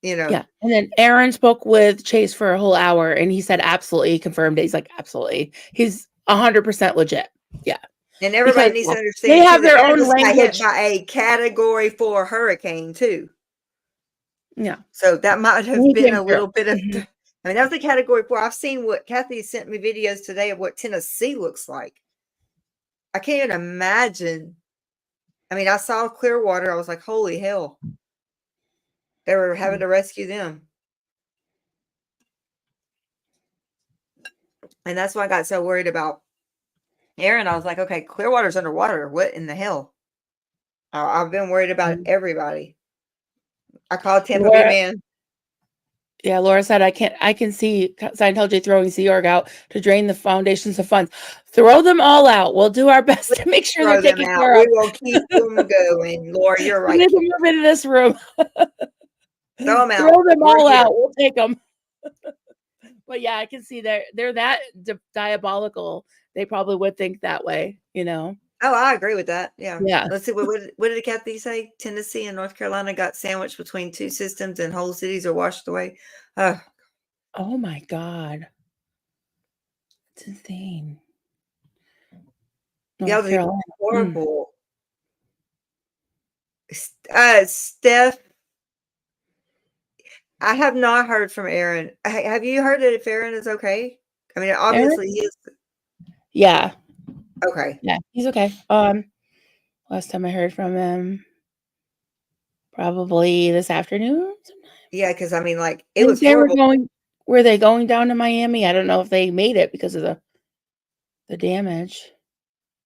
Yeah. And then Aaron spoke with Chase for a whole hour, and he said absolutely, he confirmed it. He's like, absolutely. He's 100% legit. Yeah. And everybody needs to understand they have their own language. Hit by a Category 4 hurricane too. Yeah. So that might have been a little bit of, I mean, that was a Category 4. I've seen what Kathy sent me videos today of what Tennessee looks like. I can't even imagine. I mean, I saw Clearwater. I was like, holy hell. They were having to rescue them. And that's why I got so worried about Aaron. I was like, okay, Clearwater's underwater. What in the hell? I've been worried about everybody. I called Tampa Bay Man. Yeah, Laura said I can see Scientology throwing Sea Org out to drain the foundations of funds. Throw them all out. We'll do our best to make sure they're Throw them taken out. care We of. will keep them going. Laura, you're We right. need to move into this room. Throw them out. Throw them We're all here. out. We'll take them. But yeah, I can see they're that diabolical. They probably would think that way, you know. Oh, I agree with that. Yeah. Yeah. Let's see. What did Kathy say? Tennessee and North Carolina got sandwiched between two systems and whole cities are washed away. Oh, Oh my God. It's insane. yeah, North they're Carolina. horrible. Steph, I have not heard from Aaron. Have you heard if Aaron is okay? I mean, obviously he is. Yeah. Okay. Yeah, he's okay. Last time I heard from him, probably this afternoon. Yeah, because I mean, like, I it think was they horrible. were they going down to Miami? I don't know if they made it because of the damage.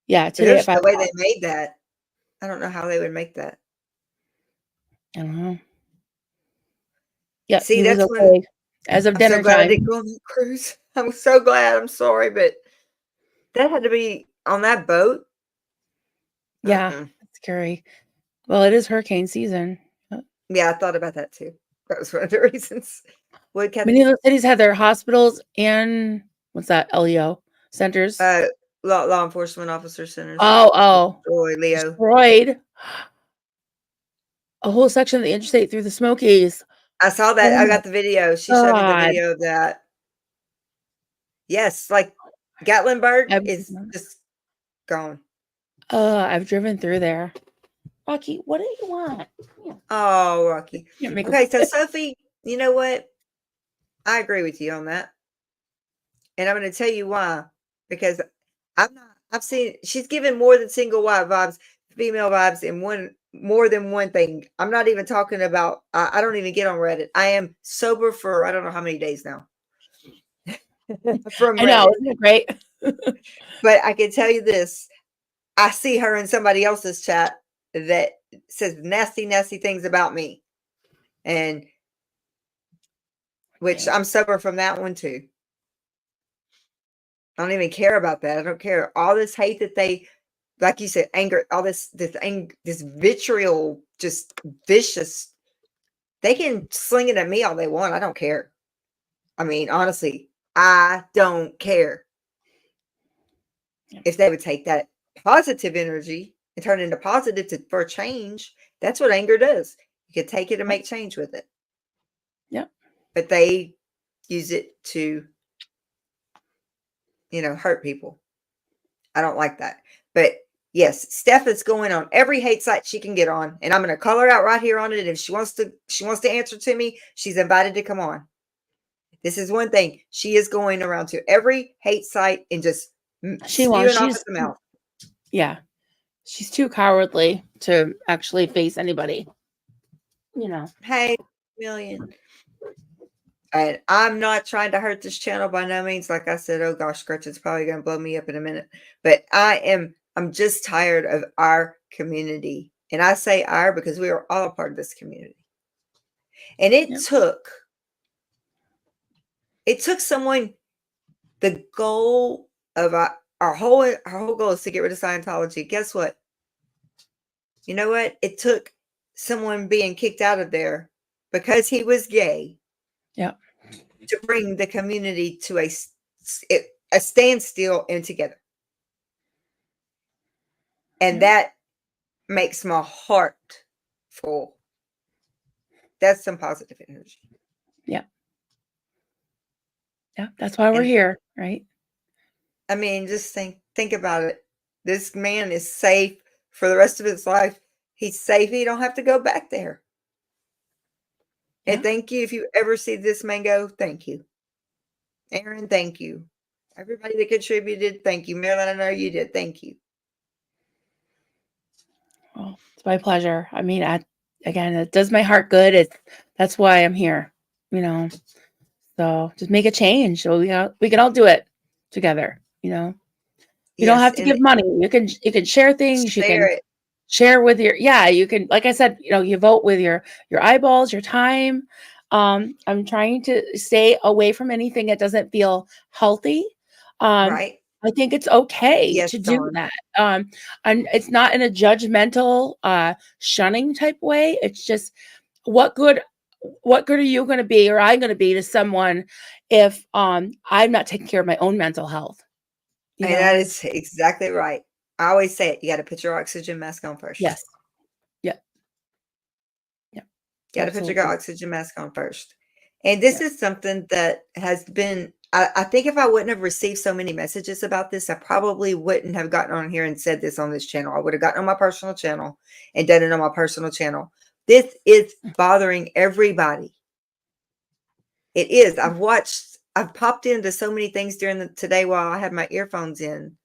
Yeah, But today there's at 5 no way o'clock. they made that. I don't know how they would make that. I don't know. Yeah, See, he was that's when okay as of I'm so dinner glad I time. didn't go on that cruise. I'm so glad. I'm sorry, but that had to be on that boat. Yeah, Mm-mm. that's scary. Well, it is hurricane season. Yeah, I thought about that too. That was one of the reasons. What Many of Kathy? those cities had their hospitals and what's that? LEO centers. Law enforcement officer centers. Oh, Roy Leo. destroyed a whole section of the interstate through the Smokies. I saw that. Oh I my got the video. She showed me the God. video of that. Yes, like Gatlinburg I've is just gone. I've driven through there. Rocky, what do you want? Yeah. Oh, Rocky. Can't make a- Okay, so Sophie, you know what? I agree with you on that. And I'm going to tell you why. Because I've seen, she's given more than single white vibes, female vibes in more than one thing. I'm not even talking about, I don't even get on Reddit. I am sober for, I don't know how many days now. From I know, Reddit. isn't it great? But I can tell you this. I see her in somebody else's chat that says nasty, nasty things about me. And which I'm sober from that one too. I don't even care about that. I don't care. All this hate that they, like you said, anger, all this vitriol, just vicious. They can sling it at me all they want. I don't care. I mean, honestly, I don't care. If they would take that positive energy and turn it into positive for change, that's what anger does. You can take it and make change with it. Yep. But they use it to, hurt people. I don't like that. But yes, Steph is going on every hate site she can get on, and I'm going to call her out right here on it. And if she wants to answer to me, she's invited to come on. This is one thing. She is going around to every hate site and just spewing off at the mouth. Yeah. She's too cowardly to actually face anybody. Hey, million. And I'm not trying to hurt this channel by no means. Like I said, oh gosh, Gretchen's probably going to blow me up in a minute. But I'm just tired of our community. And I say our because we are all a part of this community. And it took someone, the goal of our whole goal is to get rid of Scientology. Guess what? You know what? It took someone being kicked out of there because he was gay. Yeah. To bring the community to a standstill and together. And that makes my heart full. That's some positive energy. Yeah. Yeah, that's why we're here, right? I mean, just think about it. This man is safe for the rest of his life. He's safe. He don't have to go back there. Yeah. And thank you. If you ever see this man go, thank you. Aaron, thank you. Everybody that contributed, thank you. Marilyn, I know you did. Thank you. Well, it's my pleasure. I mean, again, it does my heart good. That's why I'm here, So just make a change. So we can all do it together, You don't have to give money. You can share things. You can share with you can, like I said, you vote with your eyeballs, your time. I'm trying to stay away from anything that doesn't feel healthy. Right. I think it's okay Yes, to do Dawn. that. And it's not in a judgmental, shunning type way. It's just what good are you going to be or I'm going to be to someone if I'm not taking care of my own mental health, you And that know? is exactly right. I always say it. You got to put your oxygen mask on first. Yes. Yeah. Yeah. Gotta put your Absolutely. oxygen mask on first. And this Yeah. is something that has been I think if I wouldn't have received so many messages about this, I probably wouldn't have gotten on here and said this on this channel. I would have gotten on my personal channel and done it on my personal channel. This is bothering everybody. It is. I've popped into so many things during the today while I had my earphones in.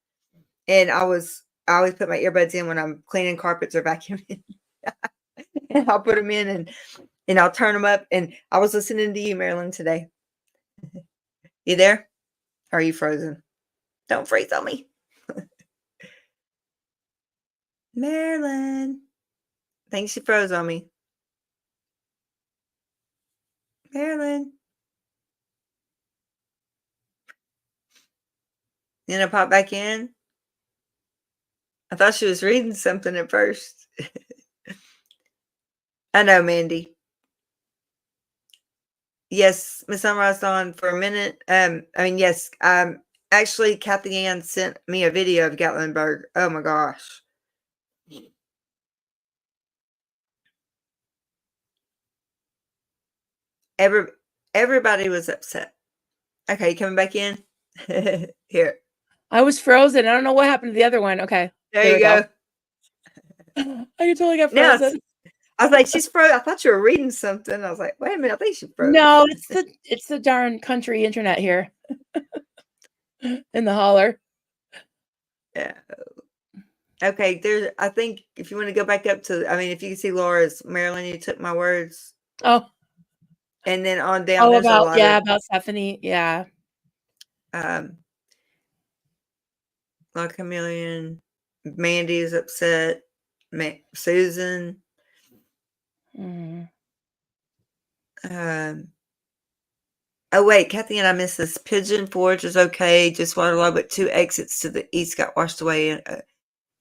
And I always put my earbuds in when I'm cleaning carpets or vacuuming. And I'll put them in and I'll turn them up. And I was listening to you, Marilyn, today. You there? Or are you frozen? Don't freeze on me. Marilyn. I think she froze on me. Marilyn. You gonna pop back in? I thought she was reading something at first. I know, Mandy. Yes, Miss Sunrise on for a minute. Yes. Actually, Kathy Ann sent me a video of Gatlinburg. Oh my gosh. Every everybody was upset. Okay, you coming back in? Here. I was frozen. I don't know what happened to the other one. Okay. There There you we go. go. I totally got Now frozen. I was like, she's frozen. I thought you were reading something. I was like, wait a minute, I think she froze. No, it's the darn country internet here in the holler. Yeah. Okay, I think if you want to go back up to, if you can see Laura's, Marilyn, you took my words. Oh, And then on down, there's a about lot of, about Stephanie. Yeah. like Chameleon, Mandy is upset, Susan, Mhm. oh wait, Kathy and I missed this. Pigeon Forge is okay, just water low, but 2 exits to the east got washed away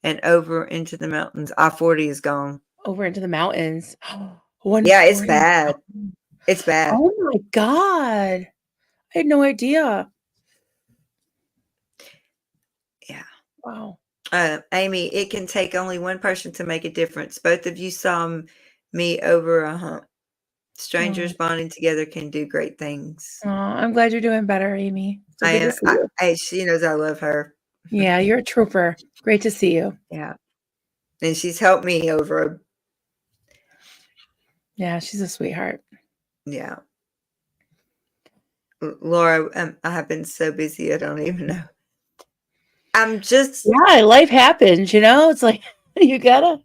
and over into the mountains. I-40 is gone. Over into the mountains. Yeah, it's 140. bad. It's bad. Oh my God. I had no idea. Yeah. Wow. Amy, it can take only one person to make a difference. Both of you saw me over a hump. Strangers bonding together can do great things. I'm glad you're doing better, Amy. So good to see you. She knows I love her. Yeah, you're a trooper. Great to see you. Yeah. And she's helped me over. Yeah, she's a sweetheart. Yeah. Laura, I have been so busy, I don't even know. I'm just. Yeah, life happens, It's like you gotta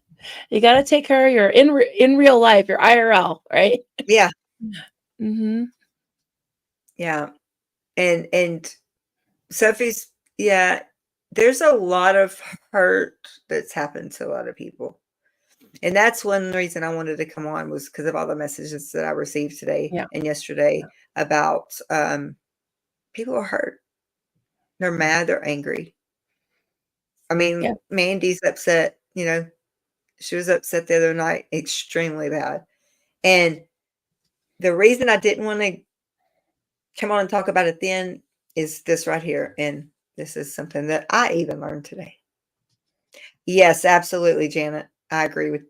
take care of your in real life, your IRL, right? Yeah. Mm-hmm. Yeah. And Sophie's, yeah, there's a lot of hurt that's happened to a lot of people. And that's one reason I wanted to come on was because of all the messages that I received today and yesterday about people are hurt. They're mad, they're angry. Mandy's upset, she was upset the other night, extremely bad. And the reason I didn't want to come on and talk about it then is this right here. And this is something that I even learned today. Yes, absolutely, Janet. I agree with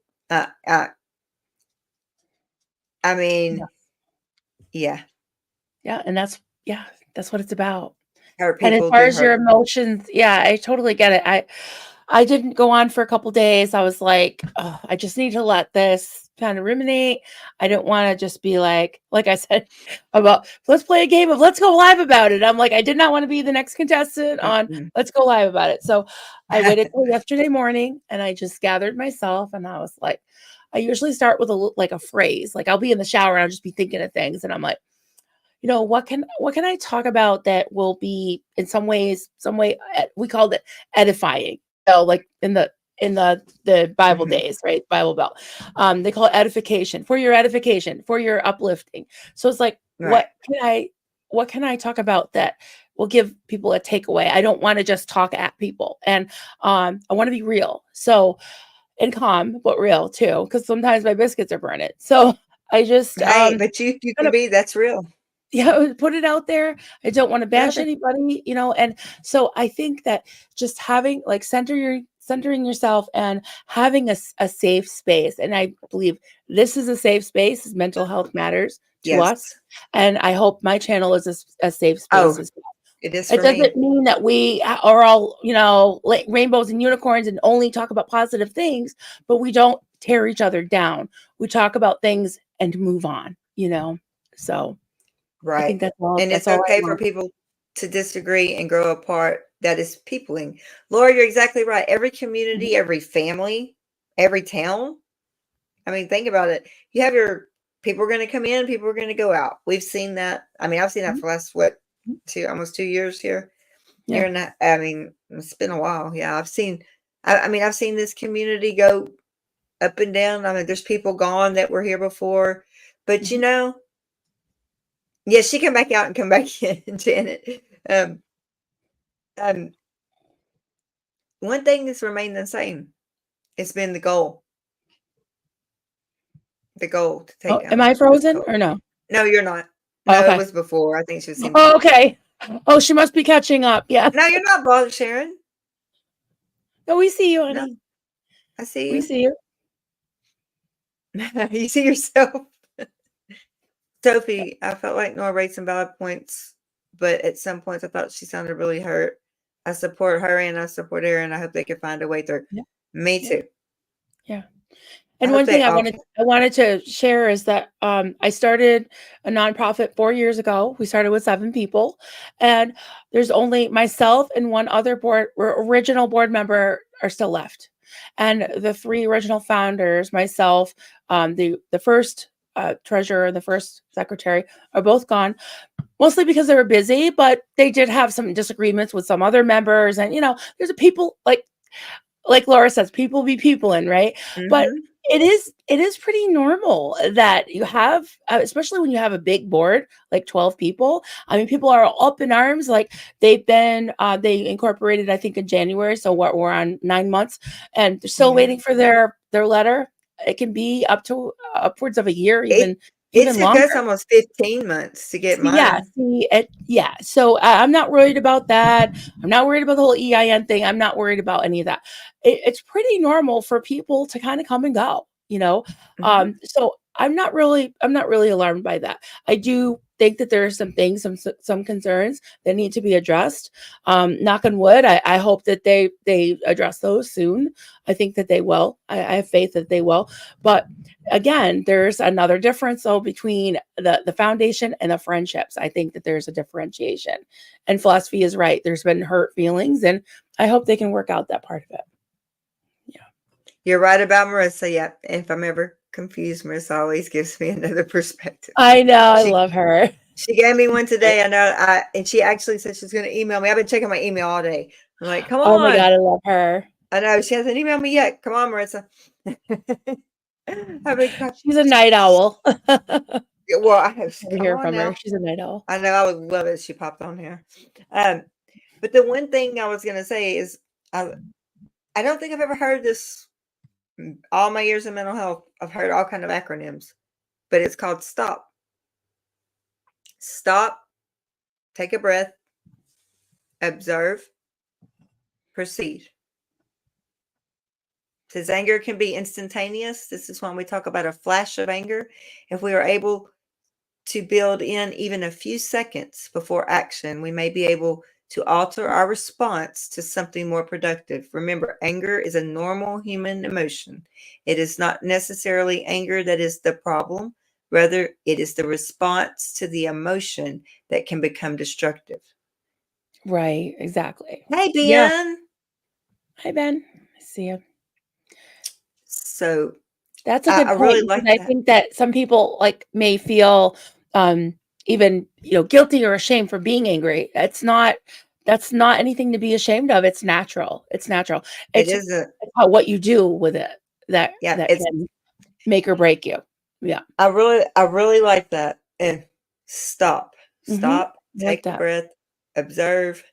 yeah. Yeah, and that's what it's about. Hurt And as people far do as your hurt. emotions, I totally get it. I didn't go on for a couple days. I was like, oh, I just need to let this kind of ruminate. I don't want to just be like I said about let's play a game of let's go live about it. I'm like, I did not want to be the next contestant on let's go live about it. So I waited till yesterday morning and I just gathered myself and I was like, I usually start with a phrase. Like I'll be in the shower and I'll just be thinking of things and I'm like, what can I talk about that will be in some way we called it edifying, like in the in the Bible Mhm. days, right? Bible Belt. They call it edification, for your edification, for your uplifting. So it's like, Right. what can I talk about that will give people a takeaway? I don't want to just talk at people, and I want to be real. So and calm, but real too, because sometimes my biscuits are burning. So I just Hey, but you kind can of be, that's real. yeah, put it out there. I don't want to bash Sure. anybody, and so I think that just having like centering yourself and having a safe space, and I believe this is a safe space. Mental health matters to Yes. us, and I hope my channel is a safe space Oh, as well. it is It for me. doesn't mean that we are all, like rainbows and unicorns and only talk about positive things, but we don't tear each other down. We talk about things and move on, So I Right. think that's all And that's it's all I okay for want. people to disagree and grow apart. That is peopling. Laura, you're exactly right. Every Mhm, community, every family, every town. I mean, think about it. You have your people are going to come in, people are going to go out. We've seen that. I mean, I've seen that mhm, for the last mhm. almost 2 years here. Yeah. I mean, it's been a while. Yeah, I mean, I've seen this community go up and down. I mean, there's people gone that were here before, but Mhm. yeah, she come back out and come back in, Janet. Um, one thing that's remained the same. It's been the goal to take Oh, am down I this frozen cult. or no? No, you're not. Oh, No, it okay. was before. I think she was seeing. Oh, okay. Oh, she must be catching up. Yeah. No, you're not bothered, Sharon. No, we see you, No, honey. I see We you. see you. You see yourself. Sophie, I felt like Nora raised some valid points, but at some points I thought she sounded really hurt. I support her and I support Erin. I hope they can find a way through. Yeah. Me Yeah. too. Yeah. I And hope one they thing all can. I wanted to share is that I started a nonprofit 4 years ago. We started with 7 people, and there's only myself and one other original board member are still left, and the 3 original founders, myself, the first treasurer, and the first secretary, are both gone, mostly because they were busy, but they did have some disagreements with some other members, and there's a people like Laura says, people be people in, right? But Mhm. it is pretty normal that you have, especially when you have a big board, like 12 people. I mean, people are up in arms. Like they incorporated, I think, in January. So we're on 9 months, and they're still Yeah. waiting for their letter. It can be up to upwards of a year, It it even took us longer. almost 15 months to get Yeah, mine. see it. Yeah, so I'm not worried about that. I'm not worried about the whole EIN thing. I'm not worried about any of that. It's pretty normal for people to kind of come and go. Mhm. So I'm not really alarmed by that. I do think that there are some things, some concerns that need to be addressed. Knock on wood. I hope that they address those soon. I think that they will. I have faith that they will. But again, there's another difference though between the foundation and the friendships. I think that there's a differentiation, and philosophy is right. There's been hurt feelings, and I hope they can work out that part of it. Yeah, You're right about Marissa. Yep. If I'm ever confused, Marissa always gives me another perspective. I know. I She love her. she gave me one today. I know. And she actually said she's going to email me. I've been checking my email all day. I'm like, come Oh my on. god, I love her. I know she hasn't emailed me yet. Come on, Marissa. I've been, She's a night owl. well, I have, Never come hear on from her. now. She's a night owl. I know I would love it if she popped on here. Um, but the one thing I was going to say is I don't think I've ever heard this all my years in mental health. I've heard all kind of acronyms, but it's called STOP. Stop, take a breath, observe, proceed. Says anger can be instantaneous. This is when we talk about a flash of anger. If we are able to build in even a few seconds before action, we may be able to alter our response to something more productive. Remember, anger is a normal human emotion. It is not necessarily anger that is the problem. Rather, it is the response to the emotion that can become destructive. Right, exactly. Hey, Yeah. Ben. Hi, Ben. I see you. So That's a I good really point because like I that. think that some people may feel even guilty or ashamed for being angry. It's not that's not anything to be ashamed of. It's natural. It's natural. It It's isn't. about what you do with it Yeah, that it's. can make or break you. Yeah. I really like that. And stop, Mhm. stop, I like take a that. breath, observe,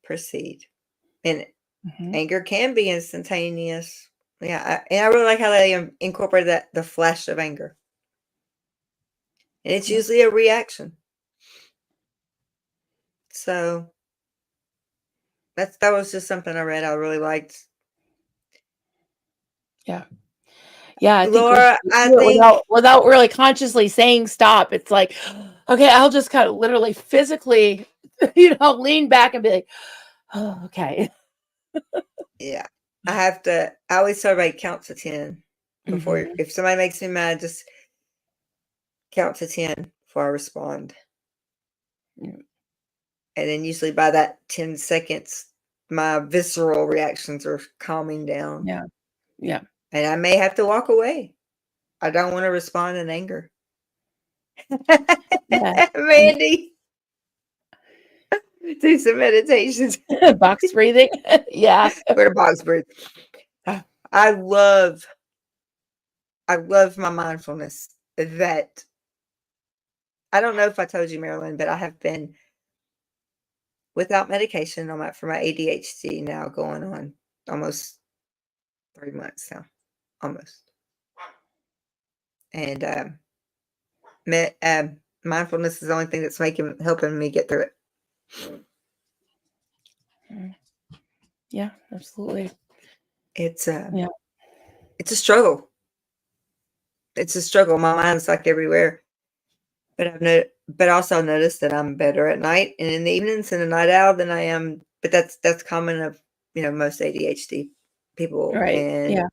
proceed. And Mhm. anger can be instantaneous. Yeah, and I really like how they incorporated that the flash of anger, and it's Yeah. usually a reaction. So that was just something I read. I really liked. Yeah. Yeah, I think once Laura, you I do it think without really consciously saying stop, it's like, okay, I'll just kind of literally physically, lean back and be like, "Oh, okay." yeah, I have to. I always tell everybody count to 10 before. Mhm. If somebody makes me mad, just count to 10 before I respond. Mm, And then usually by that 10 seconds, my visceral reactions are calming down. yeah. Yeah. And I may have to walk away. I don't want to respond in anger. Yeah. And Mandy, do some meditations box breathing. Yeah. for the box breathe. I I love I love my mindfulness that I don't know if I told you, Marilyn, but I have been without medication on for my ADHD now going on almost 3 months now. Almost. And mindfulness is the only thing that's helping me get through it. Mm, yeah, absolutely. It's a Yeah. it's a struggle. It's a struggle. My mind's like everywhere. But also noticed that I'm better at night and in the evenings and a night owl than I am. But that's common of most ADHD people. Right. And Yeah.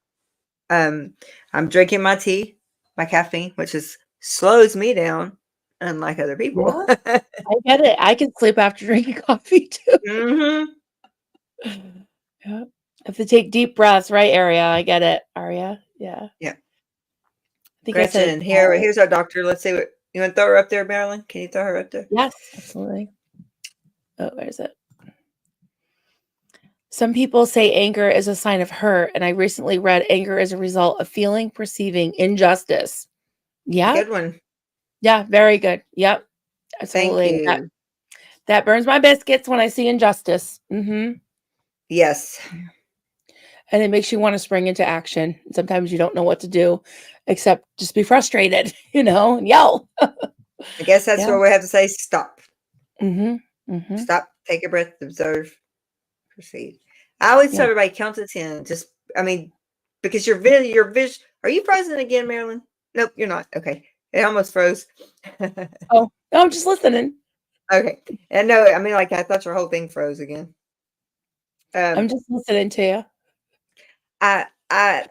I'm drinking my tea, my caffeine, which is slows me down, unlike other people. Yeah. I get it. I can sleep after drinking coffee too. hmm Yeah. Have to take deep breaths, right, Aria? I get it, Aria. Yeah. Yeah. I think I said Gretchen, here's our doctor. Let's see what you want to throw her up there, Marilyn. Can you throw her up there? yes, absolutely. Oh, where is it? Some people say anger is a sign of hurt, and I recently read anger is a result of feeling, perceiving injustice. Yeah, Good one. yeah, very good. Yep, Thank absolutely. you. That burns my biscuits when I see injustice. Mhm. Yes. And it makes you want to spring into action. Sometimes you don't know what to do except just be frustrated, and yell. I guess that's Yeah. where we have to say stop. Mhm. Mhm. Stop, take a breath, observe, proceed. I always tell Yeah. everybody count to 10. Because are you frozen again, Marilyn? Nope, you're not. Okay. It almost froze. Oh, no, I'm just listening. Okay. And no, I mean, like, I thought your whole thing froze again. I'm Um, just listening to you. I I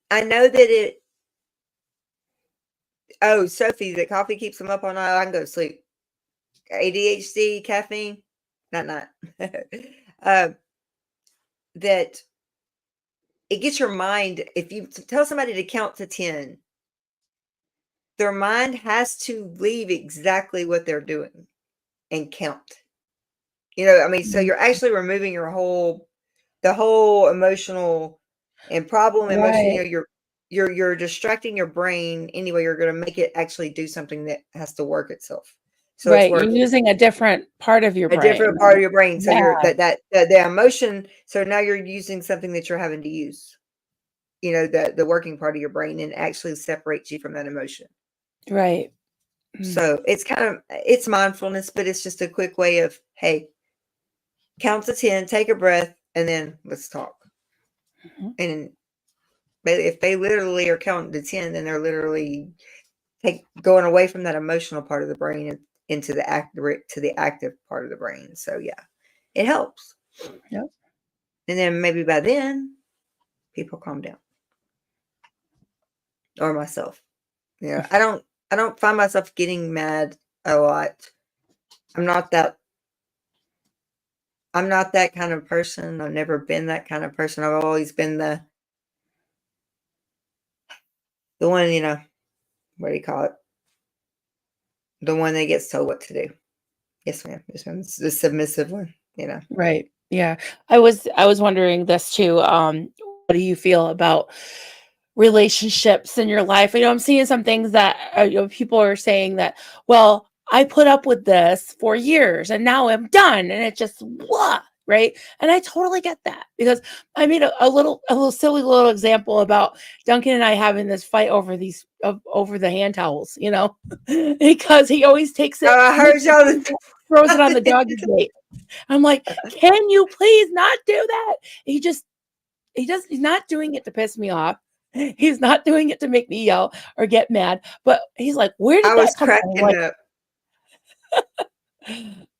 I know that oh, Sophie, that coffee keeps them up all night. I can go to sleep. ADHD, caffeine, not. um, that it gets your mind. If you tell somebody to count to 10, their mind has to leave exactly what they're doing and count. I mean, so Mhm. you're actually removing the whole emotional and problem emotion. Right. You're distracting your brain anyway. You're going to make it actually do something that has to work itself. So it's Right. You're working. using a different part of your A different brain. part of your brain. So Yeah. you're the emotion. So now you're using something that you're having to use. The working part of your brain and actually separates you from that emotion. Right. Mm. So it's mindfulness, but it's just a quick way of, hey, count to 10, take a breath, and then let's talk. Mhm. And if they literally are counting to 10, then they're literally going away from that emotional part of the brain and into the active part of the brain. So yeah, it helps. Yep. And then maybe by then people calm down, or myself. I don't find myself getting mad a lot. I'm not that I'm not that kind of person. I've never been that kind of person. I've always been the one, what do you call it? The one that gets told what to do. Yes, ma'am. Yes, ma'am. It's the submissive one. Right. Yeah. I was wondering this too. What do you feel about relationships in your life? I'm seeing some things that people are saying that, well, I put up with this for years and now I'm done. And it just what? Right. And I totally get that because I made a little silly little example about Duncan and I having this fight over over the hand towels, because he always takes it, Oh, I heard y'all. throws it on the doggy gate. I'm like, can you please not do that? He's not doing it to piss me off. He's not doing it to make me yell or get mad. But he's like, where I did was that come from? I'm cracking like, up.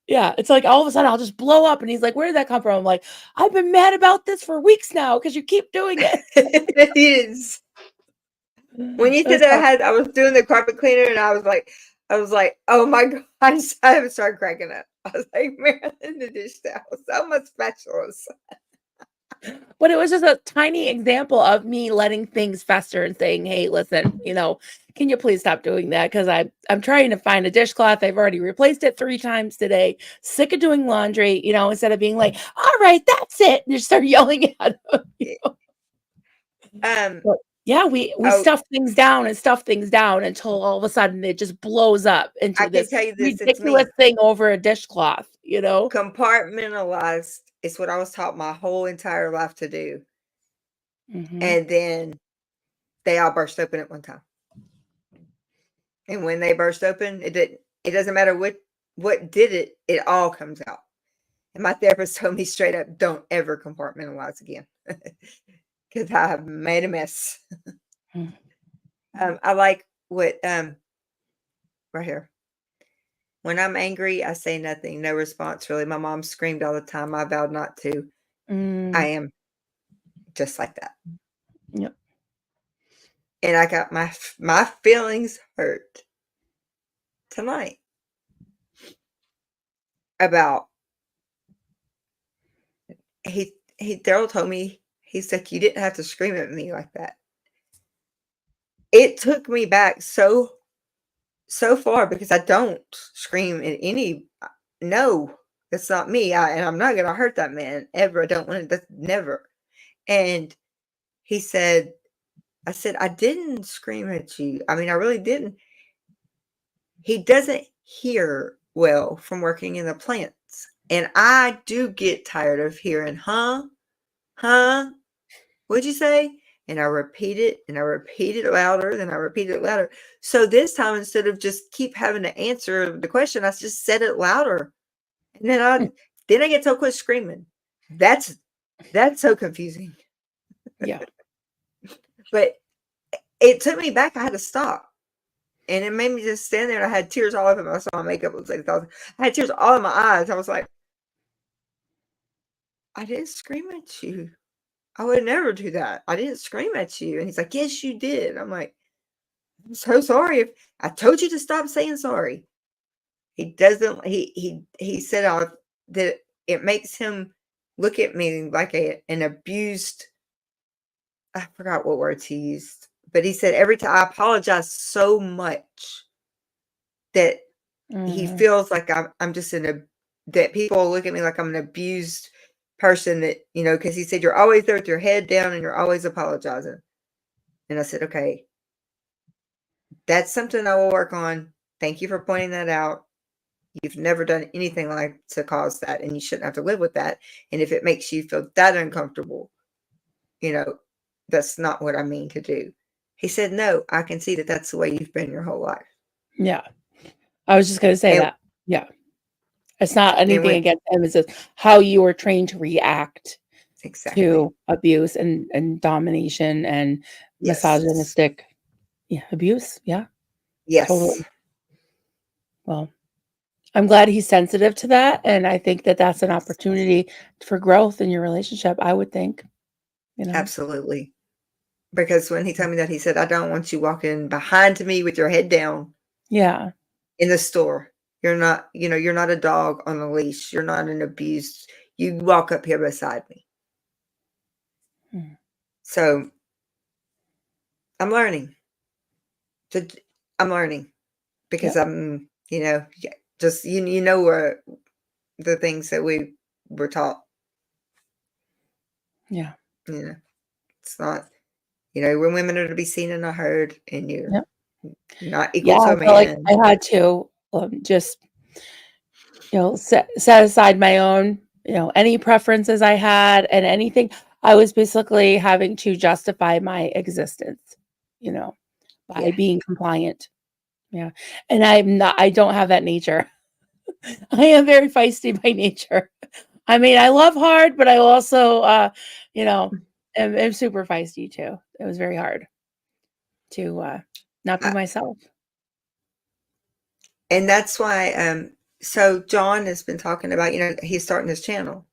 yeah, it's like all of a sudden I'll just blow up. And he's like, where did that come from? I'm like, I've been mad about this for weeks now because you keep doing it. It is. When you said That's how- that, I was doing the carpet cleaner, and I was like, oh my god! I started cracking up. I was like, Marilyn, the dish towel, so much spatulas. But it was just a tiny example of me letting things fester and saying, hey, listen, can you please stop doing that? Because I'm trying to find a dishcloth. I've already replaced it 3 times today. Sick of doing laundry, instead of being like, all right, that's it. And just start yelling at him. Um. But yeah, we Oh, stuff things down and stuff things down until all of a sudden it just blows up I into can this tell you this. It's ridiculous me. thing over a dishcloth. Compartmentalized is what I was taught my whole entire life to do, Hmm. and then they all burst open at one time. And when they burst open, it doesn't matter what did it. It all comes out. And my therapist told me straight up, don't ever compartmentalize again. Because I have made a mess. I like what right here. When I'm angry, I say nothing, no response really. My mom screamed all the time. I vowed not to. I am just like that. Yep. And I got my feelings hurt tonight about he Daryl told me, he said, you didn't have to scream at me like that. It took me back so far because I don't scream at any. No, that's not me. And I'm not gonna hurt that man ever. I don't want to. That's never. And he said, I said, I didn't scream at you. I mean, I really didn't. He doesn't hear well from working in the plants. And I do get tired of hearing, huh? Huh? What'd you say? And I repeat it and I repeat it louder, then I repeat it louder. So this time, instead of just keep having to answer the question, I just said it louder. And then I get so quit screaming. That's so confusing. Yeah. But it took me back. I had to stop. And it made me just stand there, and I had tears all over my saw my makeup was like I had tears all in my eyes. I was like, I didn't scream at you. I would never do that. I didn't scream at you. And he's like, yes, you did. I'm like, I'm so sorry. If I told you to stop saying sorry. He doesn't. He said that it makes him look at me like an abused. I forgot what words he used, but he said every time I apologize so much that he Mhm. feels like I'm just that people look at me like I'm an abused person that, because he said, you're always there with your head down and you're always apologizing. And I said, okay, that's something I will work on. Thank you for pointing that out. You've never done anything like to cause that, and you shouldn't have to live with that. And if it makes you feel that uncomfortable, that's not what I mean to do. He said, no, I can see that that's the way you've been your whole life. Yeah. I was just going to say And, that. Yeah. It's not and anything when, against him. It's just how you were trained to react exactly. to abuse and domination and Yes. misogynistic abuse. Yeah, Yes. totally. Well, I'm glad he's sensitive to that. And I think that that's an opportunity for growth in your relationship, I would think. Absolutely. Because when he told me that, he said, I don't want you walking behind me with your head down Yeah. in the store. You're not a dog on a leash. You're not an abused. You walk up here beside me. Mm. So I'm learning. I'm learning because Yep. I'm, just where the things that we we're taught. Yeah. You know, it's not. When women are to be seen and not heard, and you're Yep. not Yeah, equal to I a felt like man. I had to just set aside my own, any preferences I had and anything. I was basically having to justify my existence, by Yeah. being compliant. Yeah. And I don't have that nature. I am very feisty by nature. I mean, I love hard, but I also, am super feisty too. It was very hard to not be Uh, myself. and that's why, so John has been talking about, he's starting his channel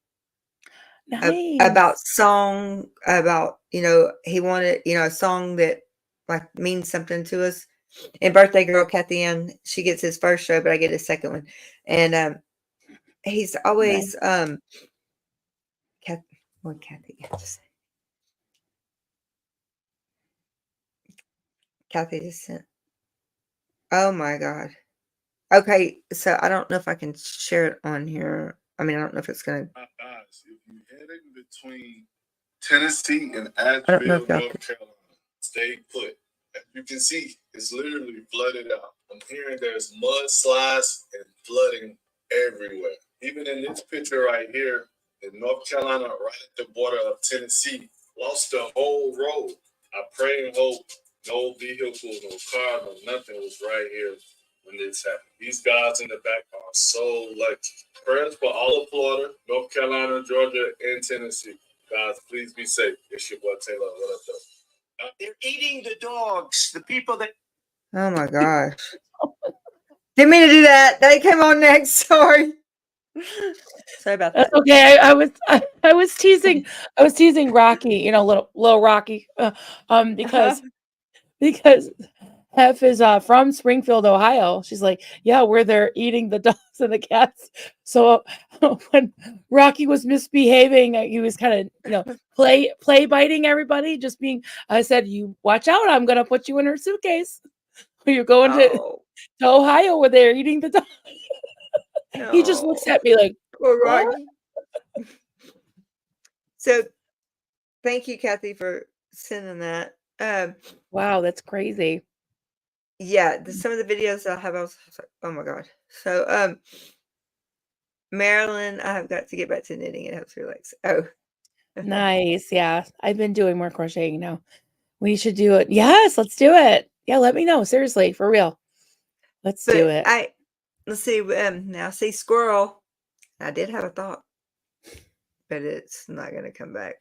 about Nice. song, about, he wanted, a song that like means something to us. And birthday girl Kathy Ann, she gets his first show, but I get his second one. And he's Nice. always what Kathy had to say. Kathy just sent. Oh my God. Okay, so I don't know if I can share it on here. I mean, I don't know if it's gonna. If you heading between Tennessee and I don't know Asheville, if y'all North Carolina, stay put. As you can see, it's literally flooded out. I'm hearing there's mudslides and flooding everywhere. Even in this picture right here in North Carolina, right at the border of Tennessee, lost the whole road. I pray and hope no vehicle, no car, no nothing was right here when this happened. These guys in the back are so lucky. Prayers for all of Florida, North Carolina, Georgia, and Tennessee. Guys, please be safe. It's your boy Taylor. What up, though? They're eating the dogs. The people that. Oh my gosh. Didn't mean to do that. They came on next. Sorry. Sorry about That's that. okay. I was teasing Rocky, little Rocky, because because Hef is from Springfield, Ohio. She's like, yeah, where they're eating the dogs and the cats. So when Rocky was misbehaving, he was kind of play biting everybody. Just being, I said, you watch out. I'm gonna put you in her suitcase. You're going to Oh, Ohio where they're eating the dog. He just looks no. at me like, Poor what? Rocky. So thank you, Kathy, for sending that. Wow, that's crazy. Yeah, some of the videos I have, I was like, oh my God. So, Marilyn, I have got to get back to knitting. It helps relax. Oh, Nice. Yeah. I've been doing more crocheting now. We should do it. Yes, let's do it. Yeah, let me know. Seriously, for real. Let's do but it. let's see. Now see squirrel. I did have a thought, but it's not going to come back.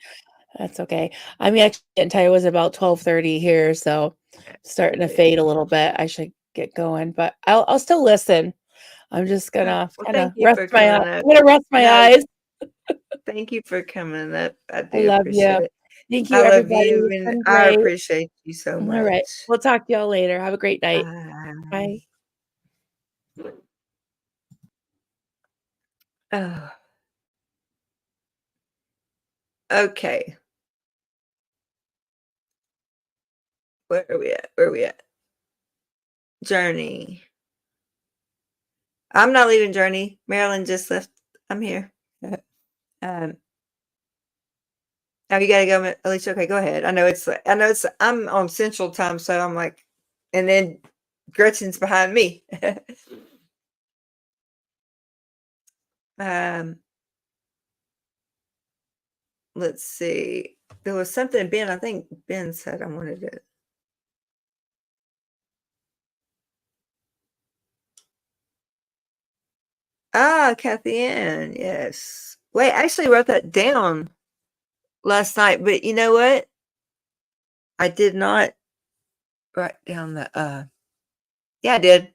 That's okay. I mean, I didn't tell you it was about 12:30 here, so starting to fade a little bit. I should get going, but I'll still listen. I'm just gonna Well, kind of thank you for coming up. I'm gonna rest my No, eyes. thank you for coming up. I I do love appreciate you. it. Thank I you, love everybody. you, It's and been I great. appreciate you so All much. right. We'll talk to y'all later. Have a great night. Bye. Bye. Oh, okay. Where are we at? Where are we at? Journey. I'm not leaving Journey. Marilyn just left. I'm here. um, now you gotta go, Alicia. Okay, go ahead. I'm on Central Time, so I'm like, and then Gretchen's behind me. um, let's see. There was something Ben. I think Ben said I wanted it. Ah, Kathy Ann. Yes. Wait, I actually wrote that down last night, but you know what? I did not write down the yeah, I did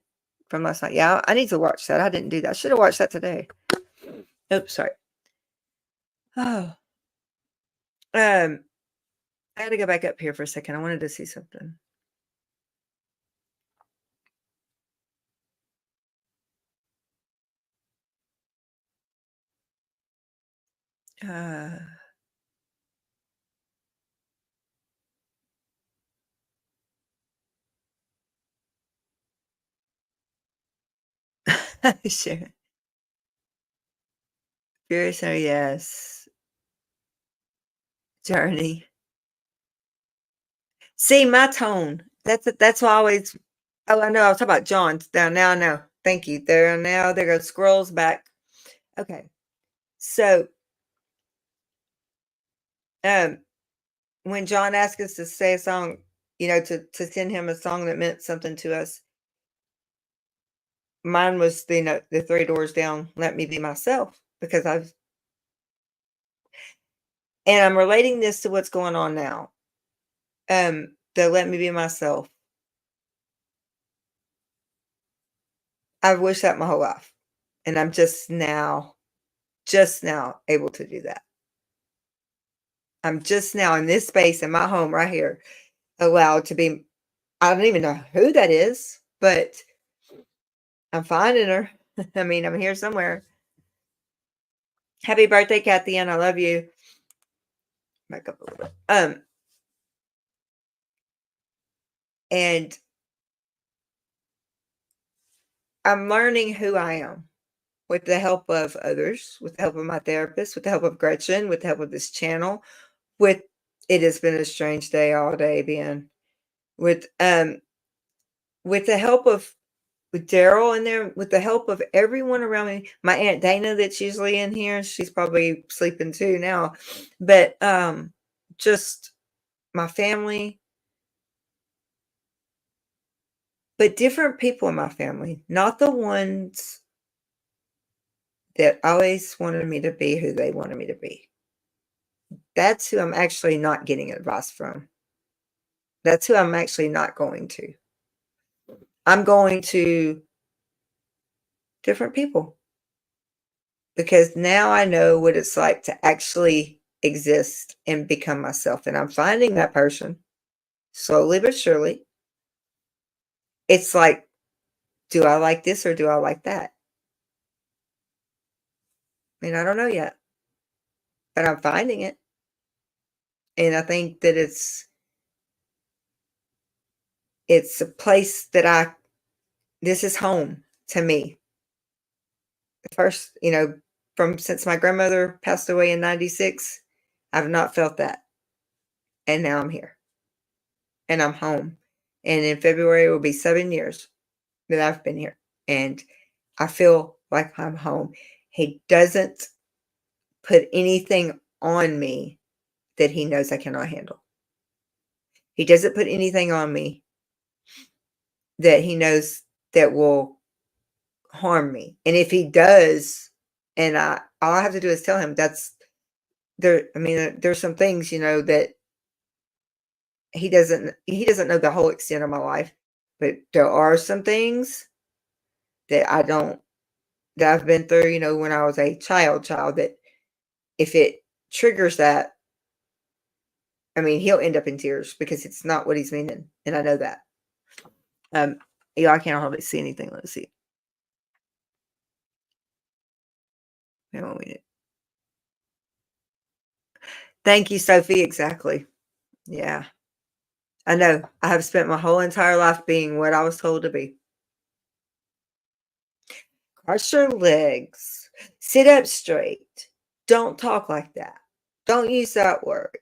from last night. Yeah, I need to watch that. I didn't do that. I should have watched that today. Oops, sorry. Oh. I had to go back up here for a second. I wanted to see something. Uh sure. Furious, oh yes. Journey. See, my tone. That's why I always. Oh, I know. I was talking about John's. Now I know. Thank you. There go scrolls back. Okay. So, um, when John asked us to say a song, to send him a song that meant something to us, mine was the Three Doors Down, Let Me Be Myself, because I'm relating this to what's going on now. The Let Me Be Myself. I've wished that my whole life. And I'm just now able to do that. I'm just now in this space in my home right here, allowed to be. I don't even know who that is, but I'm finding her. I mean, I'm here somewhere. Happy birthday, Kathy Ann. I love you. Back up a little bit. And I'm learning who I am with the help of others, with the help of my therapist, with the help of Gretchen, with the help of this channel. It has been a strange day all day, Ben. With the help of with Daryl in there, with the help of everyone around me, my Aunt Dana that's usually in here, she's probably sleeping too now. But just my family, but different people in my family, not the ones that always wanted me to be who they wanted me to be. That's who I'm actually not getting advice from. That's who I'm actually not going to. I'm going to different people because now I know what it's like to actually exist and become myself. And I'm finding that person slowly but surely. It's like, do I like this or do I like that? I mean, I don't know yet, but I'm finding it. And I think that it's a place that this is home to me. The first, since my grandmother passed away in 96, I've not felt that. And now I'm here. And I'm home. And in February, it will be 7 years that I've been here. And I feel like I'm home. He doesn't put anything on me that he knows I cannot handle. He doesn't put anything on me that he knows that will harm me. And if he does, and all I have to do is tell him that's there. I mean, there's some things, that he doesn't know the whole extent of my life, but there are some things that I've been through, when I was a child, that if it triggers that, I mean, he'll end up in tears because it's not what he's meaning. And I know that. I can't hardly see anything. Let's see. Thank you, Sophie. Exactly. Yeah. I know. I have spent my whole entire life being what I was told to be. Cross your legs. Sit up straight. Don't talk like that. Don't use that word.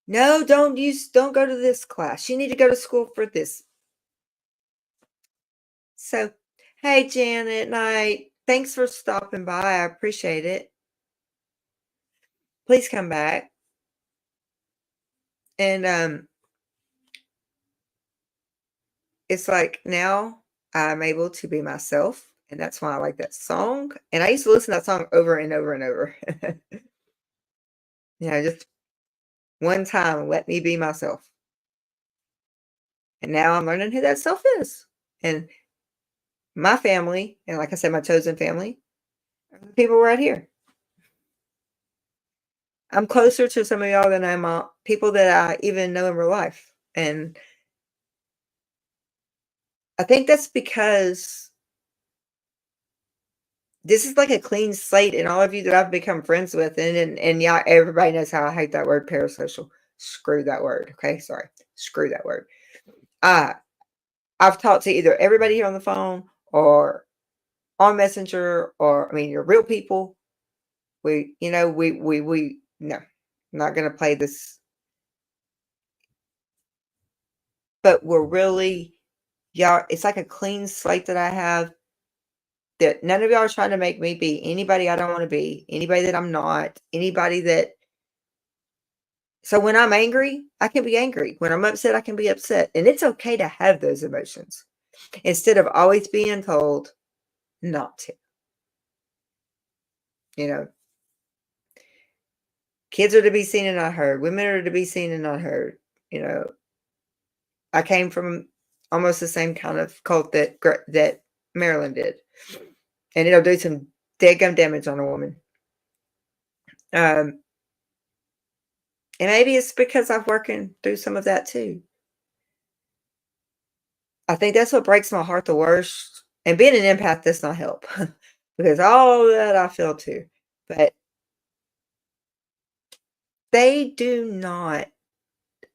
No, don't go to this class. You need to go to school for this. So, hey, Janet, night. Thanks for stopping by. I appreciate it. Please come back. And it's like now I'm able to be myself. And that's why I like that song. And I used to listen to that song over and over and over. Just one time, let me be myself. And now I'm learning who that self is. And my family, and like I said, my chosen family, are the people right here. I'm closer to some of y'all than I'm people that I even know in real life. And I think that's because this is like a clean slate, and all of you that I've become friends with, and yeah, everybody knows how I hate that word parasocial. Screw that word. Okay, sorry. Screw that word. I've talked to either everybody here on the phone or on Messenger, or I mean, you're real people, We, you know, no, I'm not going to play this. But we're really, y'all, it's like a clean slate that I have, that none of y'all are trying to make me be anybody I don't want to be, anybody that I'm not, anybody that. So when I'm angry, I can be angry. When I'm upset, I can be upset. And it's okay to have those emotions instead of always being told not to. You know, kids are to be seen and not heard. Women are to be seen and not heard. You know, I came from almost the same kind of cult that Marilyn did. And it'll do some dead-gum damage on a woman. And maybe it's because I'm working through some of that too. I think that's what breaks my heart the worst. And being an empath does not help because all that I feel too. But they do not.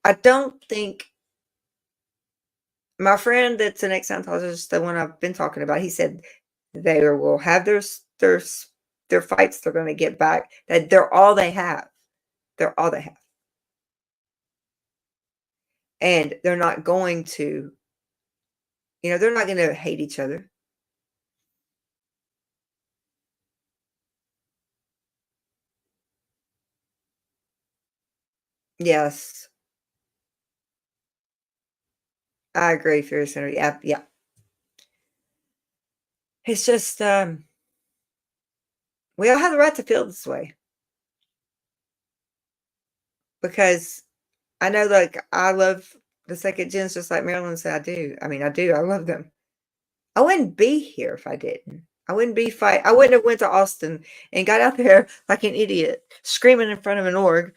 I don't think my friend that's an ex-Scientologist, the one I've been talking about, he said they will have their fights. They're going to get back. That they're all they have. They're all they have. And they're not going to, they're not going to hate each other. Yes. I agree, Fear Center. Yeah, yeah. It's just, we all have the right to feel this way. Because I know, like, I love the second gens just like Marilyn said I do. I mean, I do. I love them. I wouldn't be here if I didn't. I wouldn't have went to Austin and got out there like an idiot, screaming in front of an org,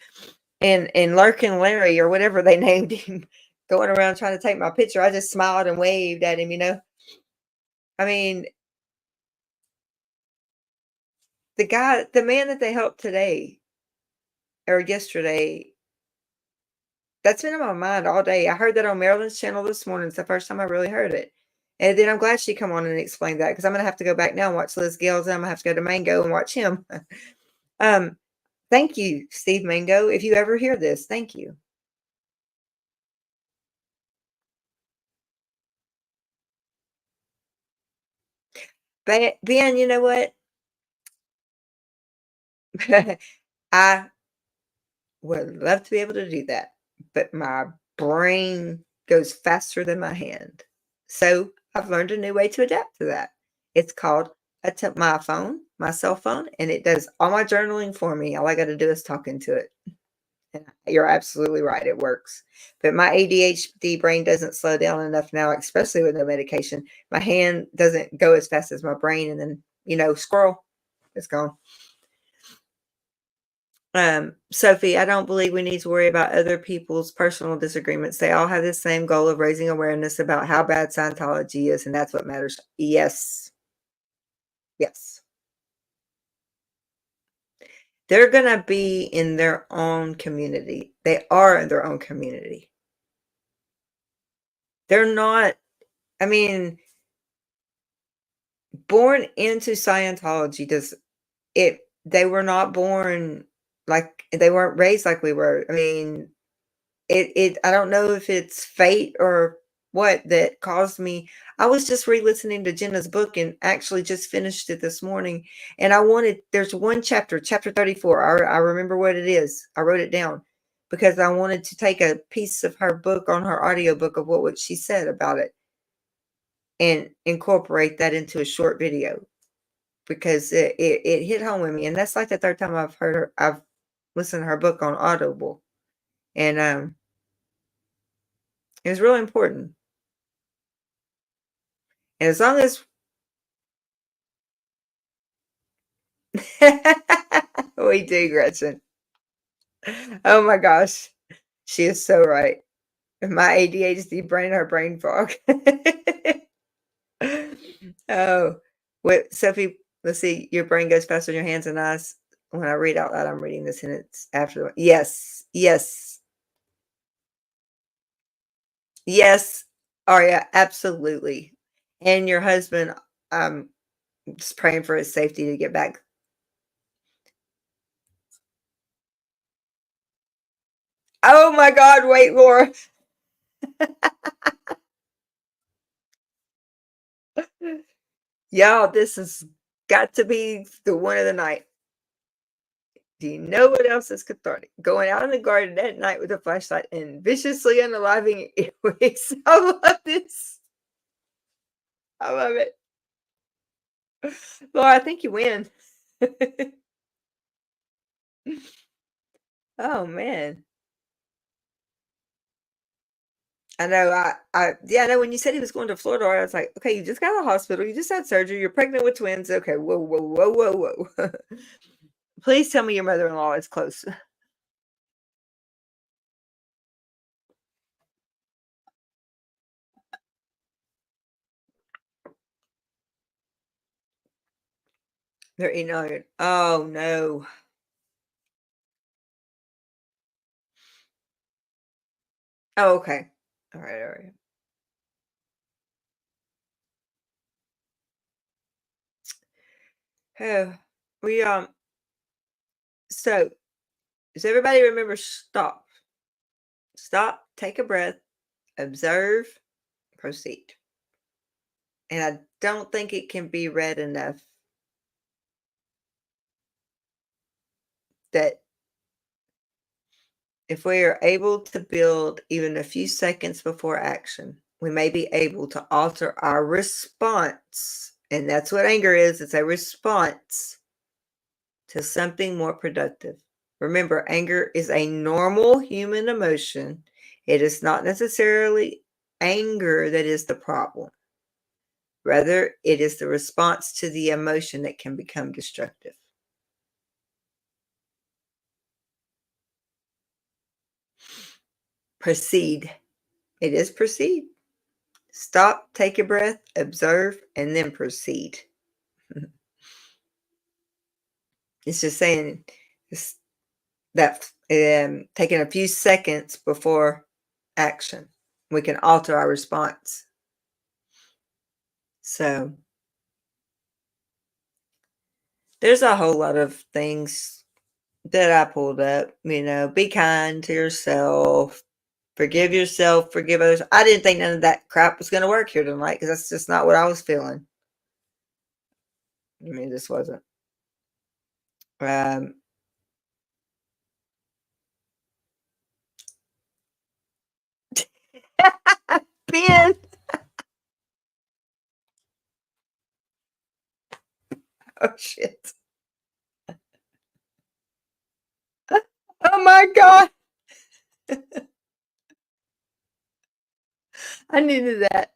and Lurkin Larry or whatever they named him, going around trying to take my picture. I just smiled and waved at him, I mean, the man that they helped today or yesterday, that's been on my mind all day. I heard that on Marilyn's channel this morning. It's the first time I really heard it. And then I'm glad she come on and explained that, because I'm going to have to go back now and watch Liz Gales. And I'm going to have to go to Mango and watch him. Thank you, Steve Mango. If you ever hear this, thank you. But Ben, you know what? I would love to be able to do that, but my brain goes faster than my hand. So I've learned a new way to adapt to that. It's called my phone, my cell phone, and it does all my journaling for me. All I got to do is talk into it. And you're absolutely right. It works. But my ADHD brain doesn't slow down enough now, especially with no medication. My hand doesn't go as fast as my brain. And then, squirrel, it's gone. Sophie, I don't believe we need to worry about other people's personal disagreements. They all have the same goal of raising awareness about how bad Scientology is, and that's what matters. Yes. Yes. They're going to be in their own community. They are in their own community. They're not, I mean, born into Scientology they were not born like, they weren't raised like we were. I mean, I don't know if it's fate or what that caused me. I was just re-listening to Jenna's book and actually just finished it this morning. And there's one chapter 34. I remember what it is. I wrote it down because I wanted to take a piece of her book on her audiobook of what she said about it and incorporate that into a short video, because it hit home with me. And that's like the third time I've listened to her book on Audible. And it was really important. And as long as we do, Gretchen. Oh my gosh. She is so right. My ADHD brain, her brain fog. Oh, wait, Sophie, let's see. Your brain goes faster than your hands and eyes. When I read out loud, I'm reading the sentence after. Yes. Yes. Yes. Aria, absolutely. And your husband, just praying for his safety to get back. Oh my God, wait, Laura. Y'all, this has got to be the one of the night. Do you know what else is cathartic? Going out in the garden at night with a flashlight and viciously unaliving earwigs. I love this. I love it. Laura, I think you win. Oh man. I know. Yeah, I know when you said he was going to Florida, I was like, okay, you just got out of the hospital, you just had surgery, you're pregnant with twins. Okay, whoa, whoa, whoa, whoa, whoa. Please tell me your mother-in-law is close. They're eating all your. Oh no. Oh, okay. All right, all right. Oh, we so does everybody remember stop? Stop, take a breath, observe, proceed. And I don't think it can be read enough that if we are able to build even a few seconds before action, we may be able to alter our response. And that's what anger is, it's a response to something more productive. Remember, anger is a normal human emotion. It is not necessarily anger that is the problem. Rather, it is the response to the emotion that can become destructive. Proceed. It is proceed. Stop, take a breath, observe, and then proceed. It's just saying that taking a few seconds before action, we can alter our response. So there's a whole lot of things that I pulled up. Be kind to yourself, forgive yourself, forgive others. I didn't think none of that crap was going to work here tonight because that's just not what I was feeling. I mean, this wasn't. Ben. Oh, shit. Oh, my God. I needed that.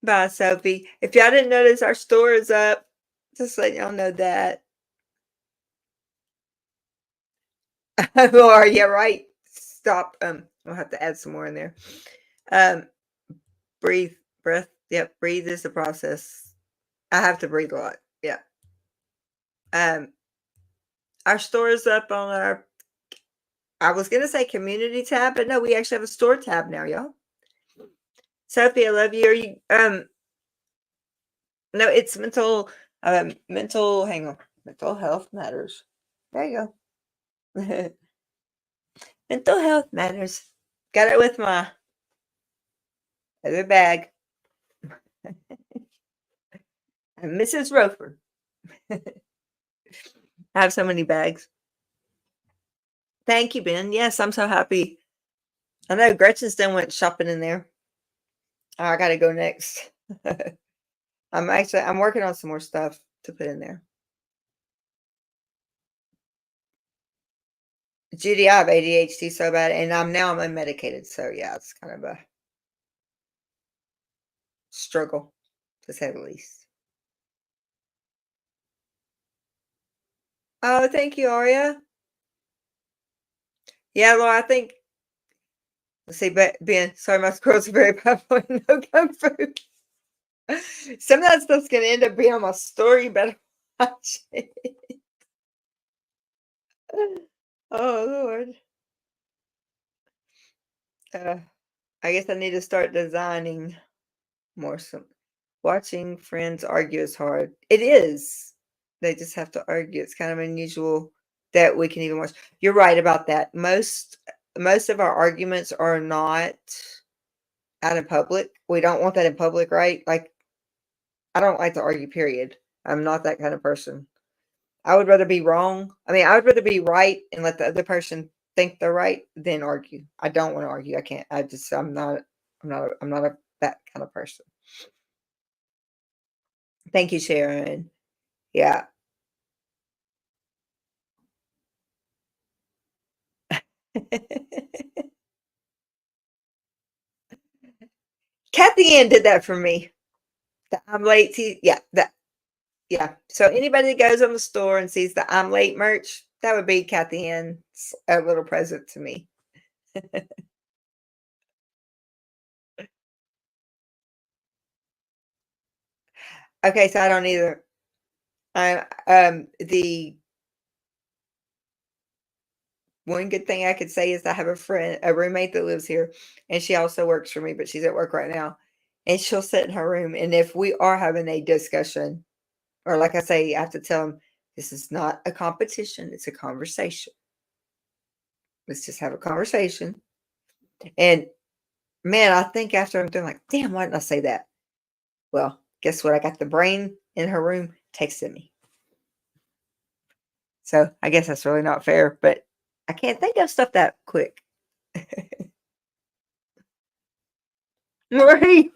Bye, Sophie. If y'all didn't notice, our store is up. Just letting y'all know that. Or, yeah, right. Stop. We'll have to add some more in there. Breathe. Breath. Yep. Breathe is the process. I have to breathe a lot. Yeah. Our store is up on our, I was going to say community tab, but no, we actually have a store tab now, y'all. Sophie, I love you. Are you, no, it's mental hang on. Mental health matters. There you go. Mental health matters. Got it with my other bag. And Mrs. Roper. I have so many bags. Thank you, Ben. Yes, I'm so happy. I know Gretchen's done went shopping in there. Oh, I gotta go next. I'm working on some more stuff to put in there. Judy, I have ADHD so bad, and I'm unmedicated. So yeah, it's kind of a struggle, to say the least. Oh, thank you, Aria. Yeah, Laura, I think. Let's see, but Ben, sorry, my squirrels are very powerful and no kung fu. Some of that stuff's gonna end up being on my story. You better watch it. Oh Lord. I guess I need to start designing more. Watching friends argue is hard. It is. They just have to argue. It's kind of unusual that we can even watch. You're right about that. Most of our arguments are not out in public. We don't want that in public, right? Like, I don't like to argue, period. I'm not that kind of person. I would rather be wrong. I mean, I would rather be right and let the other person think they're right than argue. I don't want to argue. I can't. I'm not that kind of person. Thank you, Sharon. Yeah. Kathy Ann did that for me. I'm late. Yeah. So anybody that goes on the store and sees the I'm late merch, that would be Kathy Ann's a little present to me. Okay, so I don't either. The one good thing I could say is I have a roommate that lives here, and she also works for me, but she's at work right now. And she'll sit in her room, and if we are having a discussion, or like I say, I have to tell them this is not a competition, it's a conversation. Let's just have a conversation. And man, I think after I'm done, like, damn, why didn't I say that? Well, guess what? I got the brain in her room texting me. So I guess that's really not fair, but I can't think of stuff that quick. Right.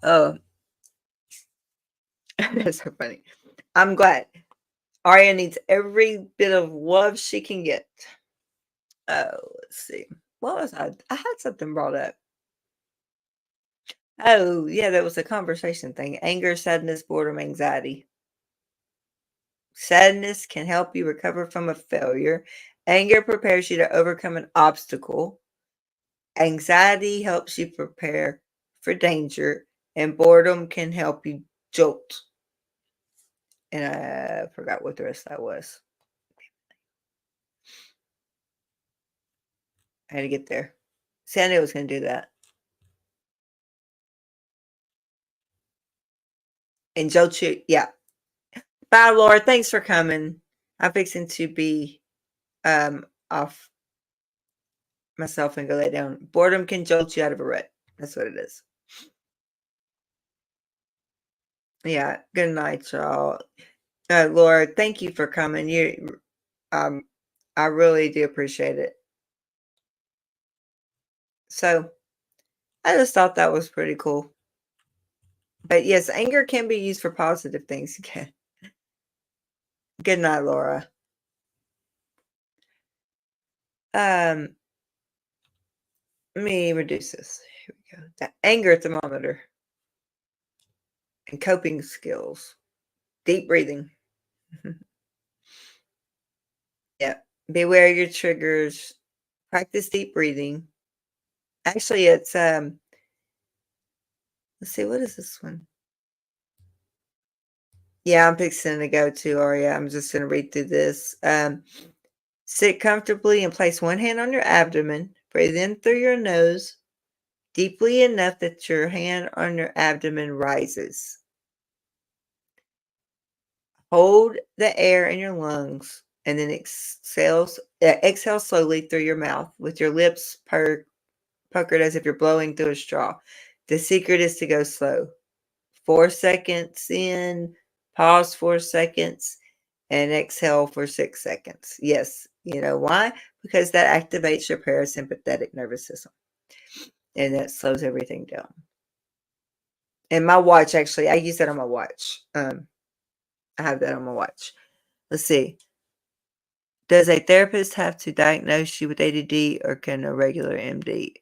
Oh, that's so funny. I'm glad. Aria needs every bit of love she can get. Oh, let's see. What was I had something brought up. Oh, yeah, that was a conversation thing. Anger, sadness, boredom, anxiety. Sadness can help you recover from a failure. Anger prepares you to overcome an obstacle. Anxiety helps you prepare for danger. And boredom can help you jolt. And I forgot what the rest of that was. I had to get there. See, I knew I was going to do that. And jolt you, yeah. Bye, Laura. Thanks for coming. I'm fixing to be off myself and go lay down. Boredom can jolt you out of a rut. That's what it is. Yeah. Good night, y'all. Laura, thank you for coming. I really do appreciate it. So I just thought that was pretty cool. But yes, anger can be used for positive things. Good night, Laura. Let me reduce this. Here we go. The anger thermometer and coping skills. Deep breathing. Yeah. Beware your triggers. Practice deep breathing. Actually, it's let's see, what is this one? Yeah, I'm fixing to go to Aria. I'm just gonna read through this. Sit comfortably and place one hand on your abdomen. Breathe in through your nose deeply enough that your hand on your abdomen rises. Hold the air in your lungs and then exhale slowly through your mouth with your lips puckered as if you're blowing through a straw. The secret is to go slow. 4 seconds in, pause 4 seconds, and exhale for 6 seconds. Yes, you know why? Because that activates your parasympathetic nervous system, and that slows everything down. And my watch, actually, I use that on my watch. I have that on my watch. Let's see. Does a therapist have to diagnose you with ADD, or can a regular MD?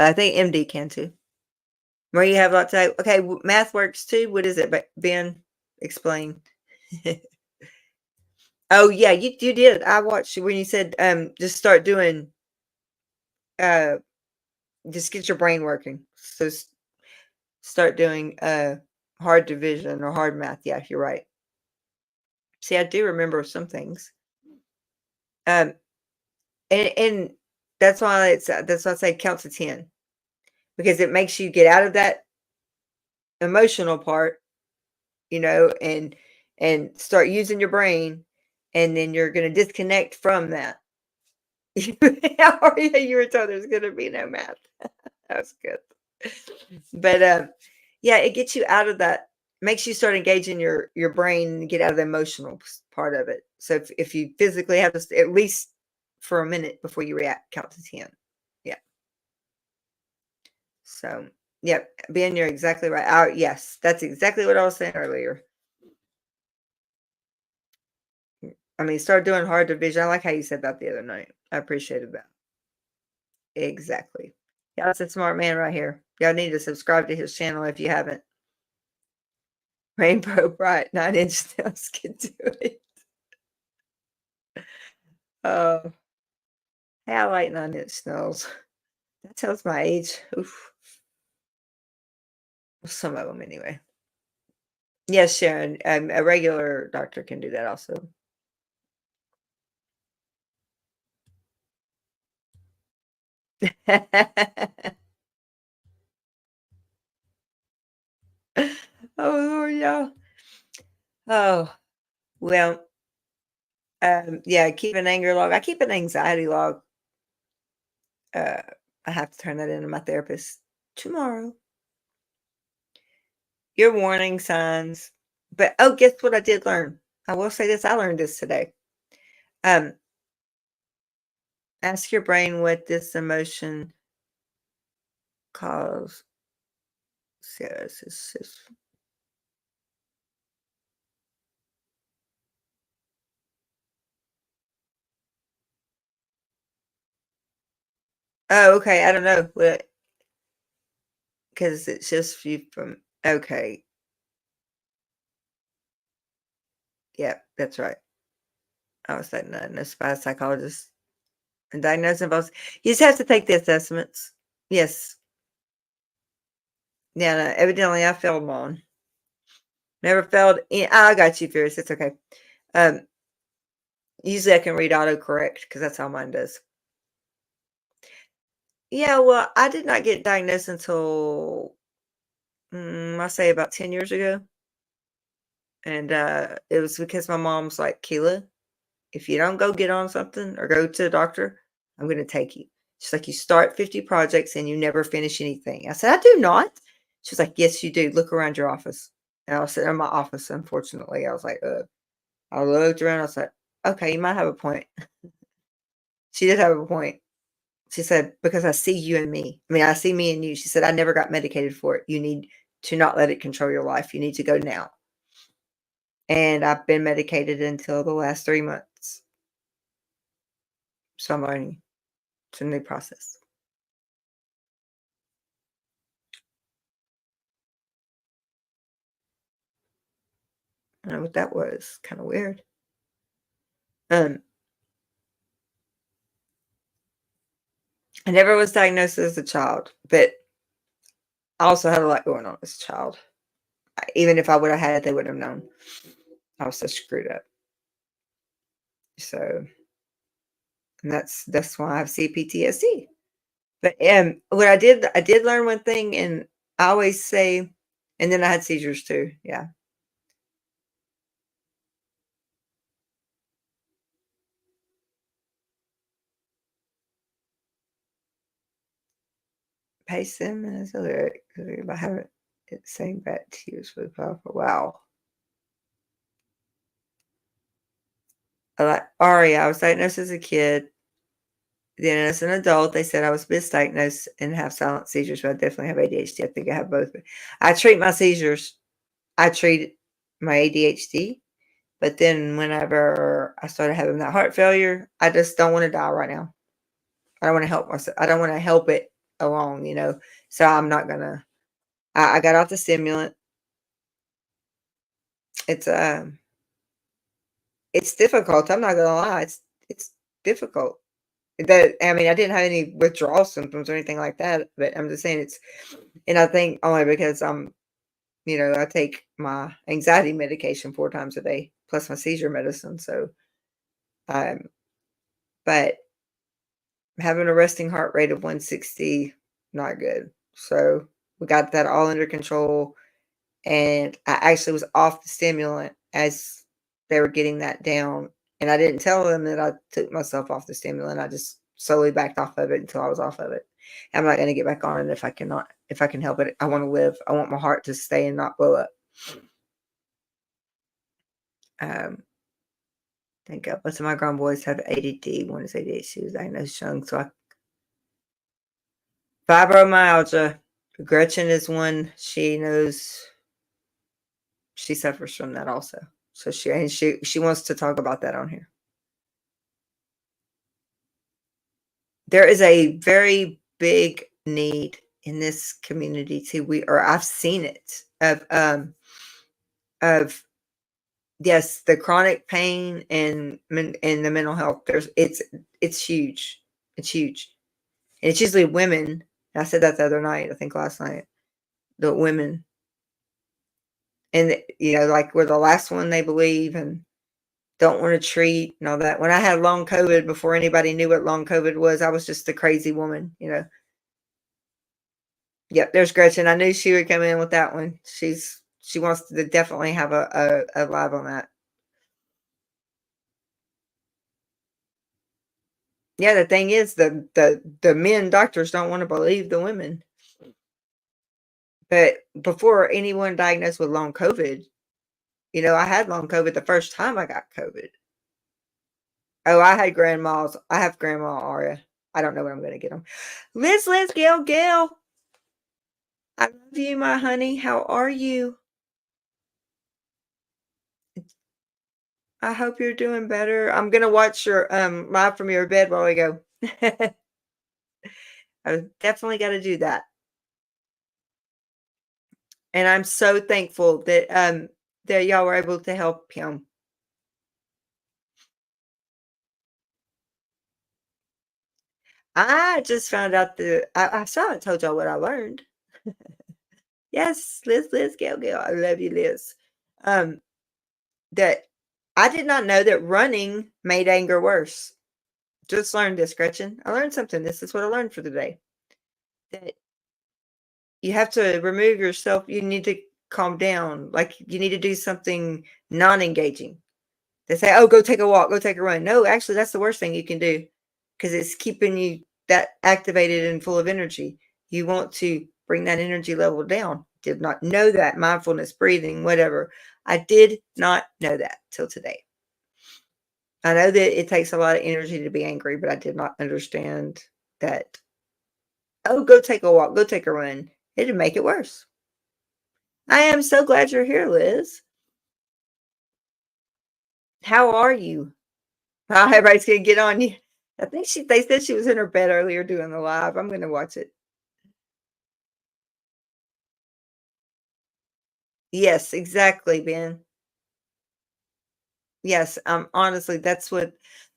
I think MD can too. Where you have lots of okay, math works too. What is it? But Ben, explain. Oh yeah, you did. I watched you when you said just start doing just get your brain working. So start doing hard division or hard math. Yeah, you're right. See, I do remember some things. Um and that's why I say count to 10, because it makes you get out of that emotional part, and start using your brain, and then you're going to disconnect from that. Or you were told there's going to be no math. That was good. But yeah, it gets you out of that, makes you start engaging your brain and get out of the emotional part of it. So if you physically have to, at least for a minute before you react, count to 10. Yeah. So, yep, Ben, you're exactly right. Yes, that's exactly what I was saying earlier. I mean, start doing hard division. I like how you said that the other night. I appreciated that. Exactly. Yeah, that's a smart man right here. Y'all need to subscribe to his channel if you haven't. Rainbow Bright 9-inch nails can do it. Oh, hey, I like 9-inch nails. That tells my age. Oof. Some of them, anyway. Yes, Sharon. A regular doctor can do that also. Oh, Lord, yeah. Oh, well, yeah, keep an anger log. I keep an anxiety log. I have to turn that into my therapist tomorrow. Your warning signs. But oh, guess what I did learn? I will say this, I learned this today. Ask your brain what this emotion cause. Yes, oh, okay. I don't know what, because it's just you from. Okay, yeah, that's right. I was saying that. No spy psychologist and diagnosis involves. You just have to take the assessments. Yes. Yeah. No, evidently, I failed mine. Never failed. I got you, Fierce. It's okay. Usually, I can read autocorrect because that's how mine does. Yeah. Well, I did not get diagnosed until I say about 10 years ago. And it was because my mom's like, Keela, if you don't go get on something or go to the doctor, I'm going to take you. She's like, you start 50 projects and you never finish anything. I said, I do not. She's like, yes, you do. Look around your office. And I was sitting in my office, unfortunately. I was like, I looked around. I was like, okay, you might have a point. She did have a point. She said, because I see you and me. I mean, I see me and you. She said, I never got medicated for it. You need to not let it control your life. You need to go now. And I've been medicated until the last 3 months. So I'm learning. It's a new process. I don't know what that was. Kind of weird. I never was diagnosed as a child, but I also had a lot going on as a child. Even if I would have had it, they wouldn't have known. I was so screwed up. So, and that's why I have CPTSD. But what I did learn one thing, and I always say, and then I had seizures too. Yeah. Paste them as a lyric. If I haven't, it's saying back to you is really powerful. Wow. Like Aria, I was diagnosed as a kid. Then as an adult, they said I was misdiagnosed and have silent seizures, but I definitely have ADHD. I think I have both. I treat my seizures. I treat my ADHD. But then whenever I started having that heart failure, I just don't want to die right now. I don't want to help myself. I don't want to help it along. So I'm not gonna. I got off the stimulant. It's it's difficult. I'm not gonna lie. It's difficult. I mean, I didn't have any withdrawal symptoms or anything like that, but I'm just saying and I think only because I take my anxiety medication 4 times a day plus my seizure medicine. So, um, but having a resting heart rate of 160, not good. So we got that all under control. and I actually was off the stimulant as they were getting that down. And I didn't tell them that I took myself off the stimulant. I just slowly backed off of it until I was off of it. I'm not going to get back on it if I can help it. I want to live. I want my heart to stay and not blow up. Thank God. Both of my grand boys have ADD. One is ADHD. She was diagnosed young. So fibromyalgia. Gretchen is one. She knows. She suffers from that also. So she wants to talk about that on here. There is a very big need in this community I've seen it of yes, the chronic pain and the mental health. It's huge. It's huge. And it's usually women. I said that the other night, I think last night. The women. And like we're the last one they believe and don't want to treat and all that. When I had long COVID, before anybody knew what long COVID was, I was just a crazy woman, Yep, there's Gretchen. I knew she would come in with that one. She wants to definitely have a live on that. Yeah, the thing is the men doctors don't want to believe the women. But before anyone diagnosed with long COVID, I had long COVID the first time I got COVID. Oh, I had grandmas. I have Grandma Aria. I don't know when I'm going to get them. Liz, Gail. I love you, my honey. How are you? I hope you're doing better. I'm going to watch your live from your bed while we go. I definitely got to do that. And I'm so thankful that y'all were able to help him. I just found out I still haven't told y'all what I learned. Yes, Liz, Gail. I love you, Liz. That I did not know that running made anger worse. Just learned this, Gretchen. I learned something. This is what I learned for today. That you have to remove yourself. You need to calm down. Like you need to do something non-engaging. They say, oh, go take a walk, go take a run. No, actually, that's the worst thing you can do because it's keeping you that activated and full of energy. You want to bring that energy level down. Did not know that. Mindfulness, breathing, whatever. I did not know that till today. I know that it takes a lot of energy to be angry, but I did not understand that, oh, go take a walk, go take a run. It'd make it worse. I am so glad you're here, Liz. How are you? Oh, everybody's going to get on you. I think they said she was in her bed earlier doing the live. I'm going to watch it. Yes, exactly, Ben. Yes, honestly, that's what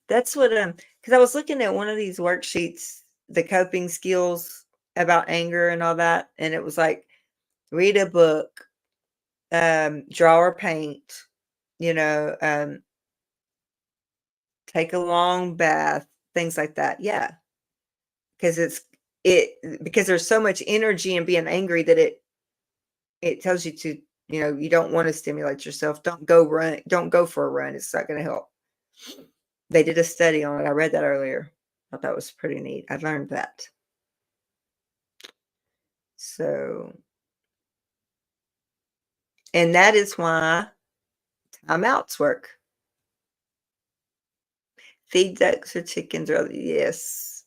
because I was looking at one of these worksheets, the coping skills about anger and all that, and it was like read a book, draw or paint, take a long bath, things like that. Yeah. Because because there's so much energy in being angry that it tells you to, you don't want to stimulate yourself. Don't go for a run. It's not going to help. They did a study on it. I read that earlier. I thought that was pretty neat. I learned that. So, and that is why timeouts work. Feed ducks or chickens early. Yes.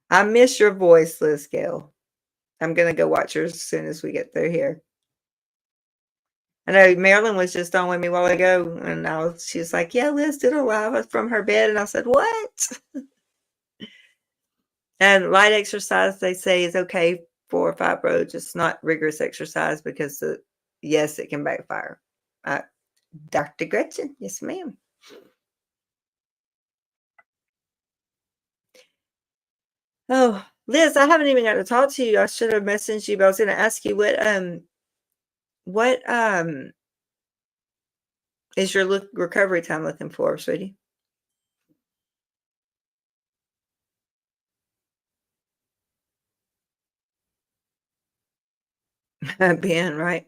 I miss your voice, Liz Gail. I'm going to go watch her as soon as we get through here. I know Marilyn was just on with me a while ago, and she was like, yeah, Liz did a live from her bed. And I said, what? And light exercise, they say, is okay for fibro, just not rigorous exercise because, yes, it can backfire. Dr. Gretchen, yes, ma'am. Oh, Liz, I haven't even got to talk to you. I should have messaged you, but I was going to ask you what is your recovery time looking for, sweetie? Ben, right?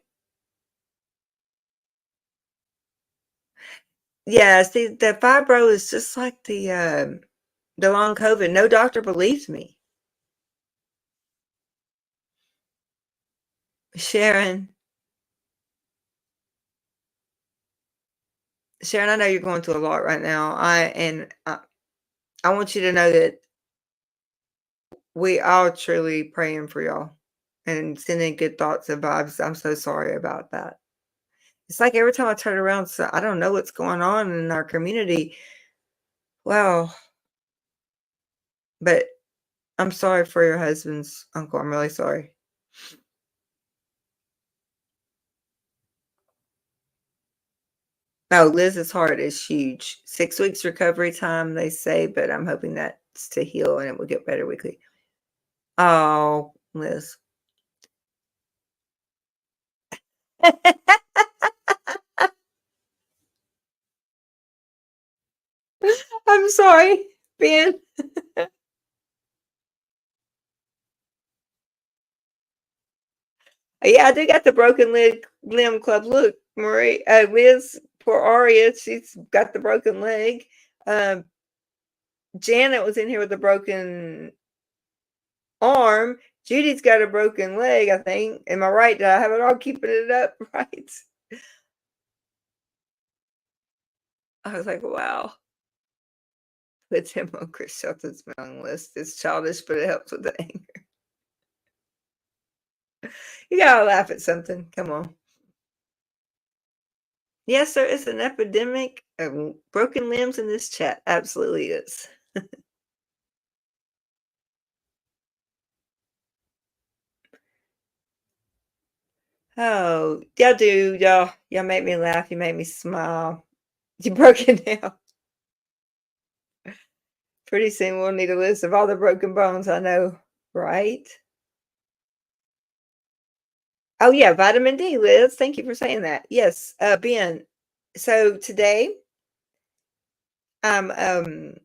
Yeah, see, the fibro is just like the long COVID. No doctor believes me. Sharon, Sharon, I know you're going through a lot right now. I want you to know that we all truly praying for y'all and sending good thoughts and vibes. I'm so sorry about that. It's like every time I turn around, so I don't know what's going on in our community. Well, but I'm sorry for your husband's uncle. I'm really sorry. Oh, Liz's heart is huge. 6 weeks recovery time, they say, but I'm hoping that's to heal and it will get better weekly. Oh, Liz. I'm sorry, Ben. Yeah, I do got the broken limb club. Look, Marie, Liz, poor Aria, she's got the broken leg. Um, Janet was in here with a broken arm. Judy's got a broken leg, I think. Am I right? Did I have it all keeping it up right? I was like, wow. Puts him on Chris Shelton's mailing list. It's childish, but it helps with the anger. You gotta laugh at something. Come on. Yes, there is an epidemic of broken limbs in this chat. Absolutely is. Oh, y'all do, y'all. Y'all make me laugh. You make me smile. You broke it down. Pretty soon we'll need a list of all the broken bones I know, right? Oh yeah, vitamin D, Liz. Thank you for saying that. Yes, Ben. So today I'm I'm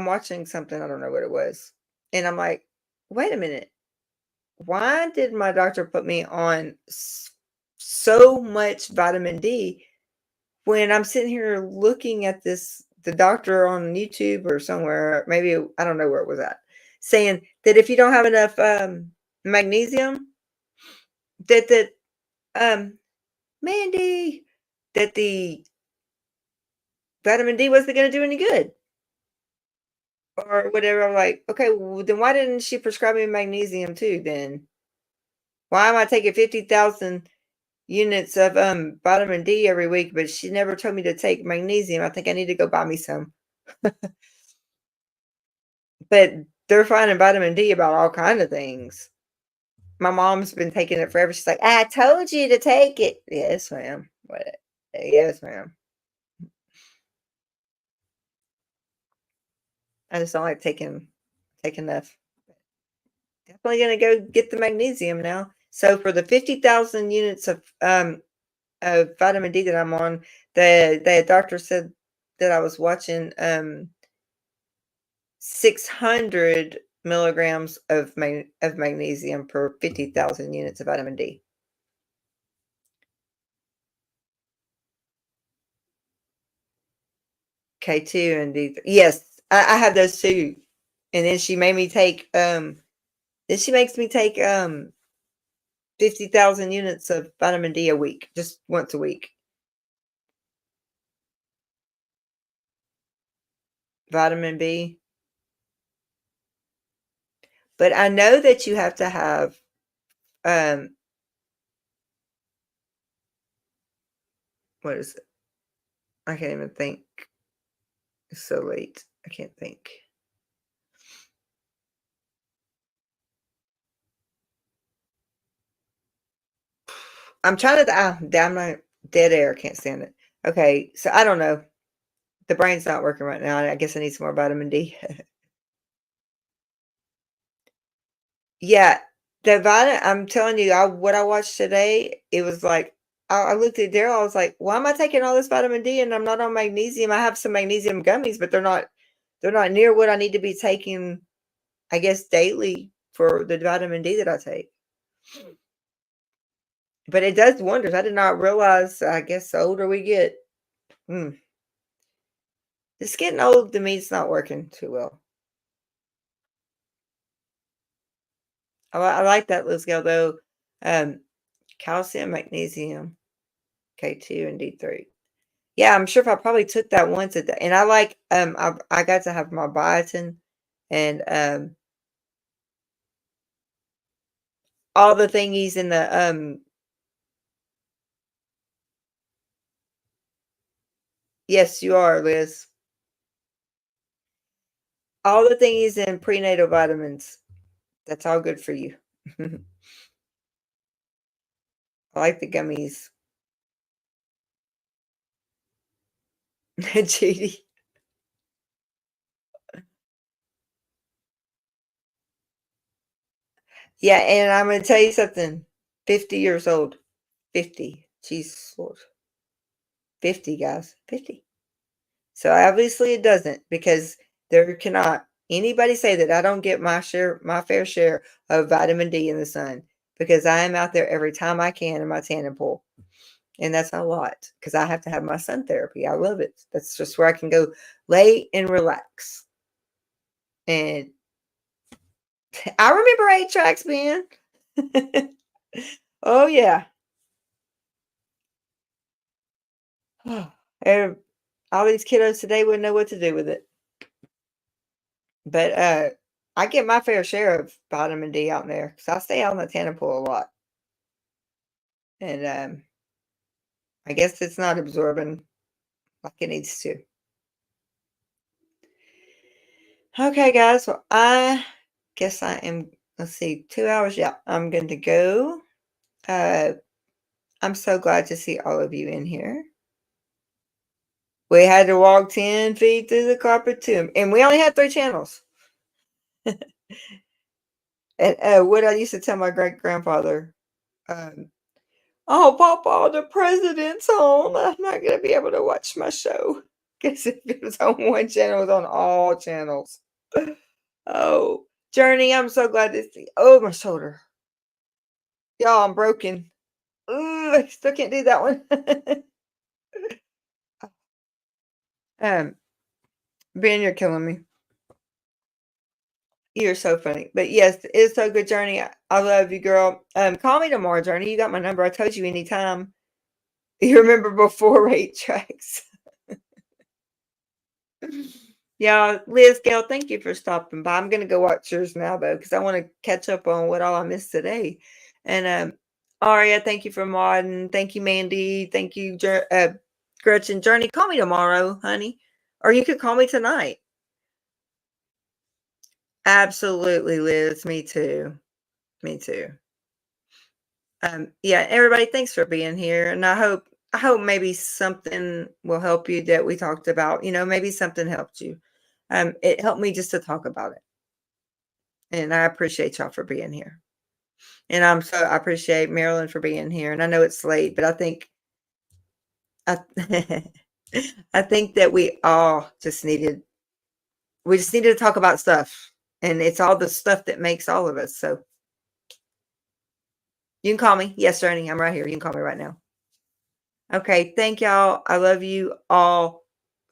watching something, I don't know what it was. And I'm like, wait a minute. Why did my doctor put me on so much vitamin D when I'm sitting here looking at the doctor on YouTube or somewhere, maybe I don't know where it was at, saying that if you don't have enough magnesium, that um Mandy, that the vitamin D wasn't going to do any good or whatever. I'm like, okay, well, then why didn't she prescribe me magnesium too? Then why am I taking 50,000 units of vitamin D every week, but she never told me to take magnesium? I think I need to go buy me some. But they're finding vitamin D about all kind of things. My mom's been taking it forever. She's like, I told you to take it. Yes, ma'am. What? Yes, ma'am. I just don't like taking enough. Definitely gonna go get the magnesium now. So for the 50,000 units of vitamin D that I'm on, the doctor said that I was watching 600 milligrams of magnesium per 50,000 units of vitamin D. K2 and D. Yes, I have those too. And then she made me take then she makes me take 50,000 units of vitamin D a week, just once a week. Vitamin B. But I know that you have to have what is it? I can't even think. It's so late. I can't think. I'm trying to damn my dead air. Can't stand it. Okay, so I don't know. The brain's not working right now. I guess I need some more vitamin D. Yeah, the vitamin. I'm telling you, what I watched today, it was like I looked at Daryl. I was like, "Why am I taking all this vitamin D and I'm not on magnesium? I have some magnesium gummies, but they're not near what I need to be taking. I guess daily for the vitamin D that I take." But it does wonders. I did not realize, I guess the older we get, it's getting old to me. It's not working too well. I like that little scale though. Calcium, magnesium, K2 and D3. Yeah, I'm sure if I probably took that once a day. And I like I got to have my biotin and all the thingies in the yes, you are, Liz. All the thingies in prenatal vitamins. That's all good for you. I like the gummies. Judy. Yeah, and I'm gonna tell you something. 50 years old. 50. Jesus Lord. 50, guys. 50. So obviously it doesn't, because there cannot anybody say that I don't get my fair share of vitamin D in the sun, because I am out there every time I can in my tanning pool. And that's a lot, because I have to have my sun therapy. I love it. That's just where I can go lay and relax. And I remember 8-tracks, man. Oh yeah. And all these kiddos today wouldn't know what to do with it. But I get my fair share of vitamin D out there, because I stay out in the tanning pool a lot. And I guess it's not absorbing like it needs to. Okay, guys. Well, I guess I am, let's see, 2 hours. Yeah, I'm going to go. I'm so glad to see all of you in here. We had to walk 10 feet through the carpet too, and we only had 3 channels. And what I used to tell my great-grandfather, oh, Papa, the president's on. I'm not going to be able to watch my show. Because if it was on one channel, it was on all channels. Oh, Journey, I'm so glad to see. Oh, my shoulder. Y'all, I'm broken. Ooh, I still can't do that one. Ben, you're killing me. You're so funny. But yes, it's so good, Journey. I love you, girl. Call me tomorrow, Journey. You got my number. I told you anytime. You remember before 8-tracks. Yeah, Liz, Gail, thank you for stopping by. I'm gonna go watch yours now though, because I want to catch up on what all I missed today. And Aria, thank you for modding. Thank you, Mandy. Thank you, Gretchen. Journey, call me tomorrow, honey. Or you could call me tonight. Absolutely, Liz. Me too. Me too. Yeah, everybody, thanks for being here. And I hope maybe something will help you that we talked about. Maybe something helped you. It helped me just to talk about it. And I appreciate y'all for being here. And I appreciate Marilyn for being here. And I know it's late, but I think I I think that we just needed to talk about stuff. And it's all the stuff that makes all of us. So you can call me. Yes, Journey, I'm right here. You can call me right now. Okay, thank y'all. I love you all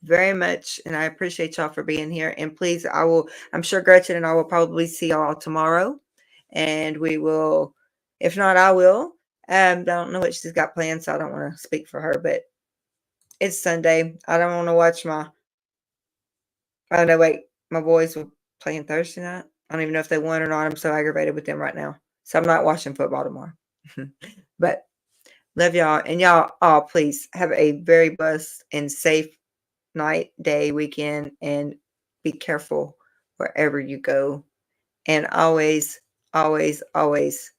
very much, and I appreciate y'all for being here. And please, I'm sure Gretchen and I will probably see y'all tomorrow. And we will, if not, I will. I don't know what she's got planned, so I don't want to speak for her, but it's Sunday. I don't want to watch I don't know, wait, my boys were playing Thursday night. I don't even know if they won or not. I'm so aggravated with them right now. So I'm not watching football tomorrow. But love y'all. And y'all, please have a very blessed and safe night, day, weekend, and be careful wherever you go. And always, always, always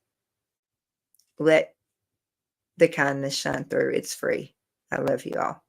let the kindness shine through. It's free. I love you all.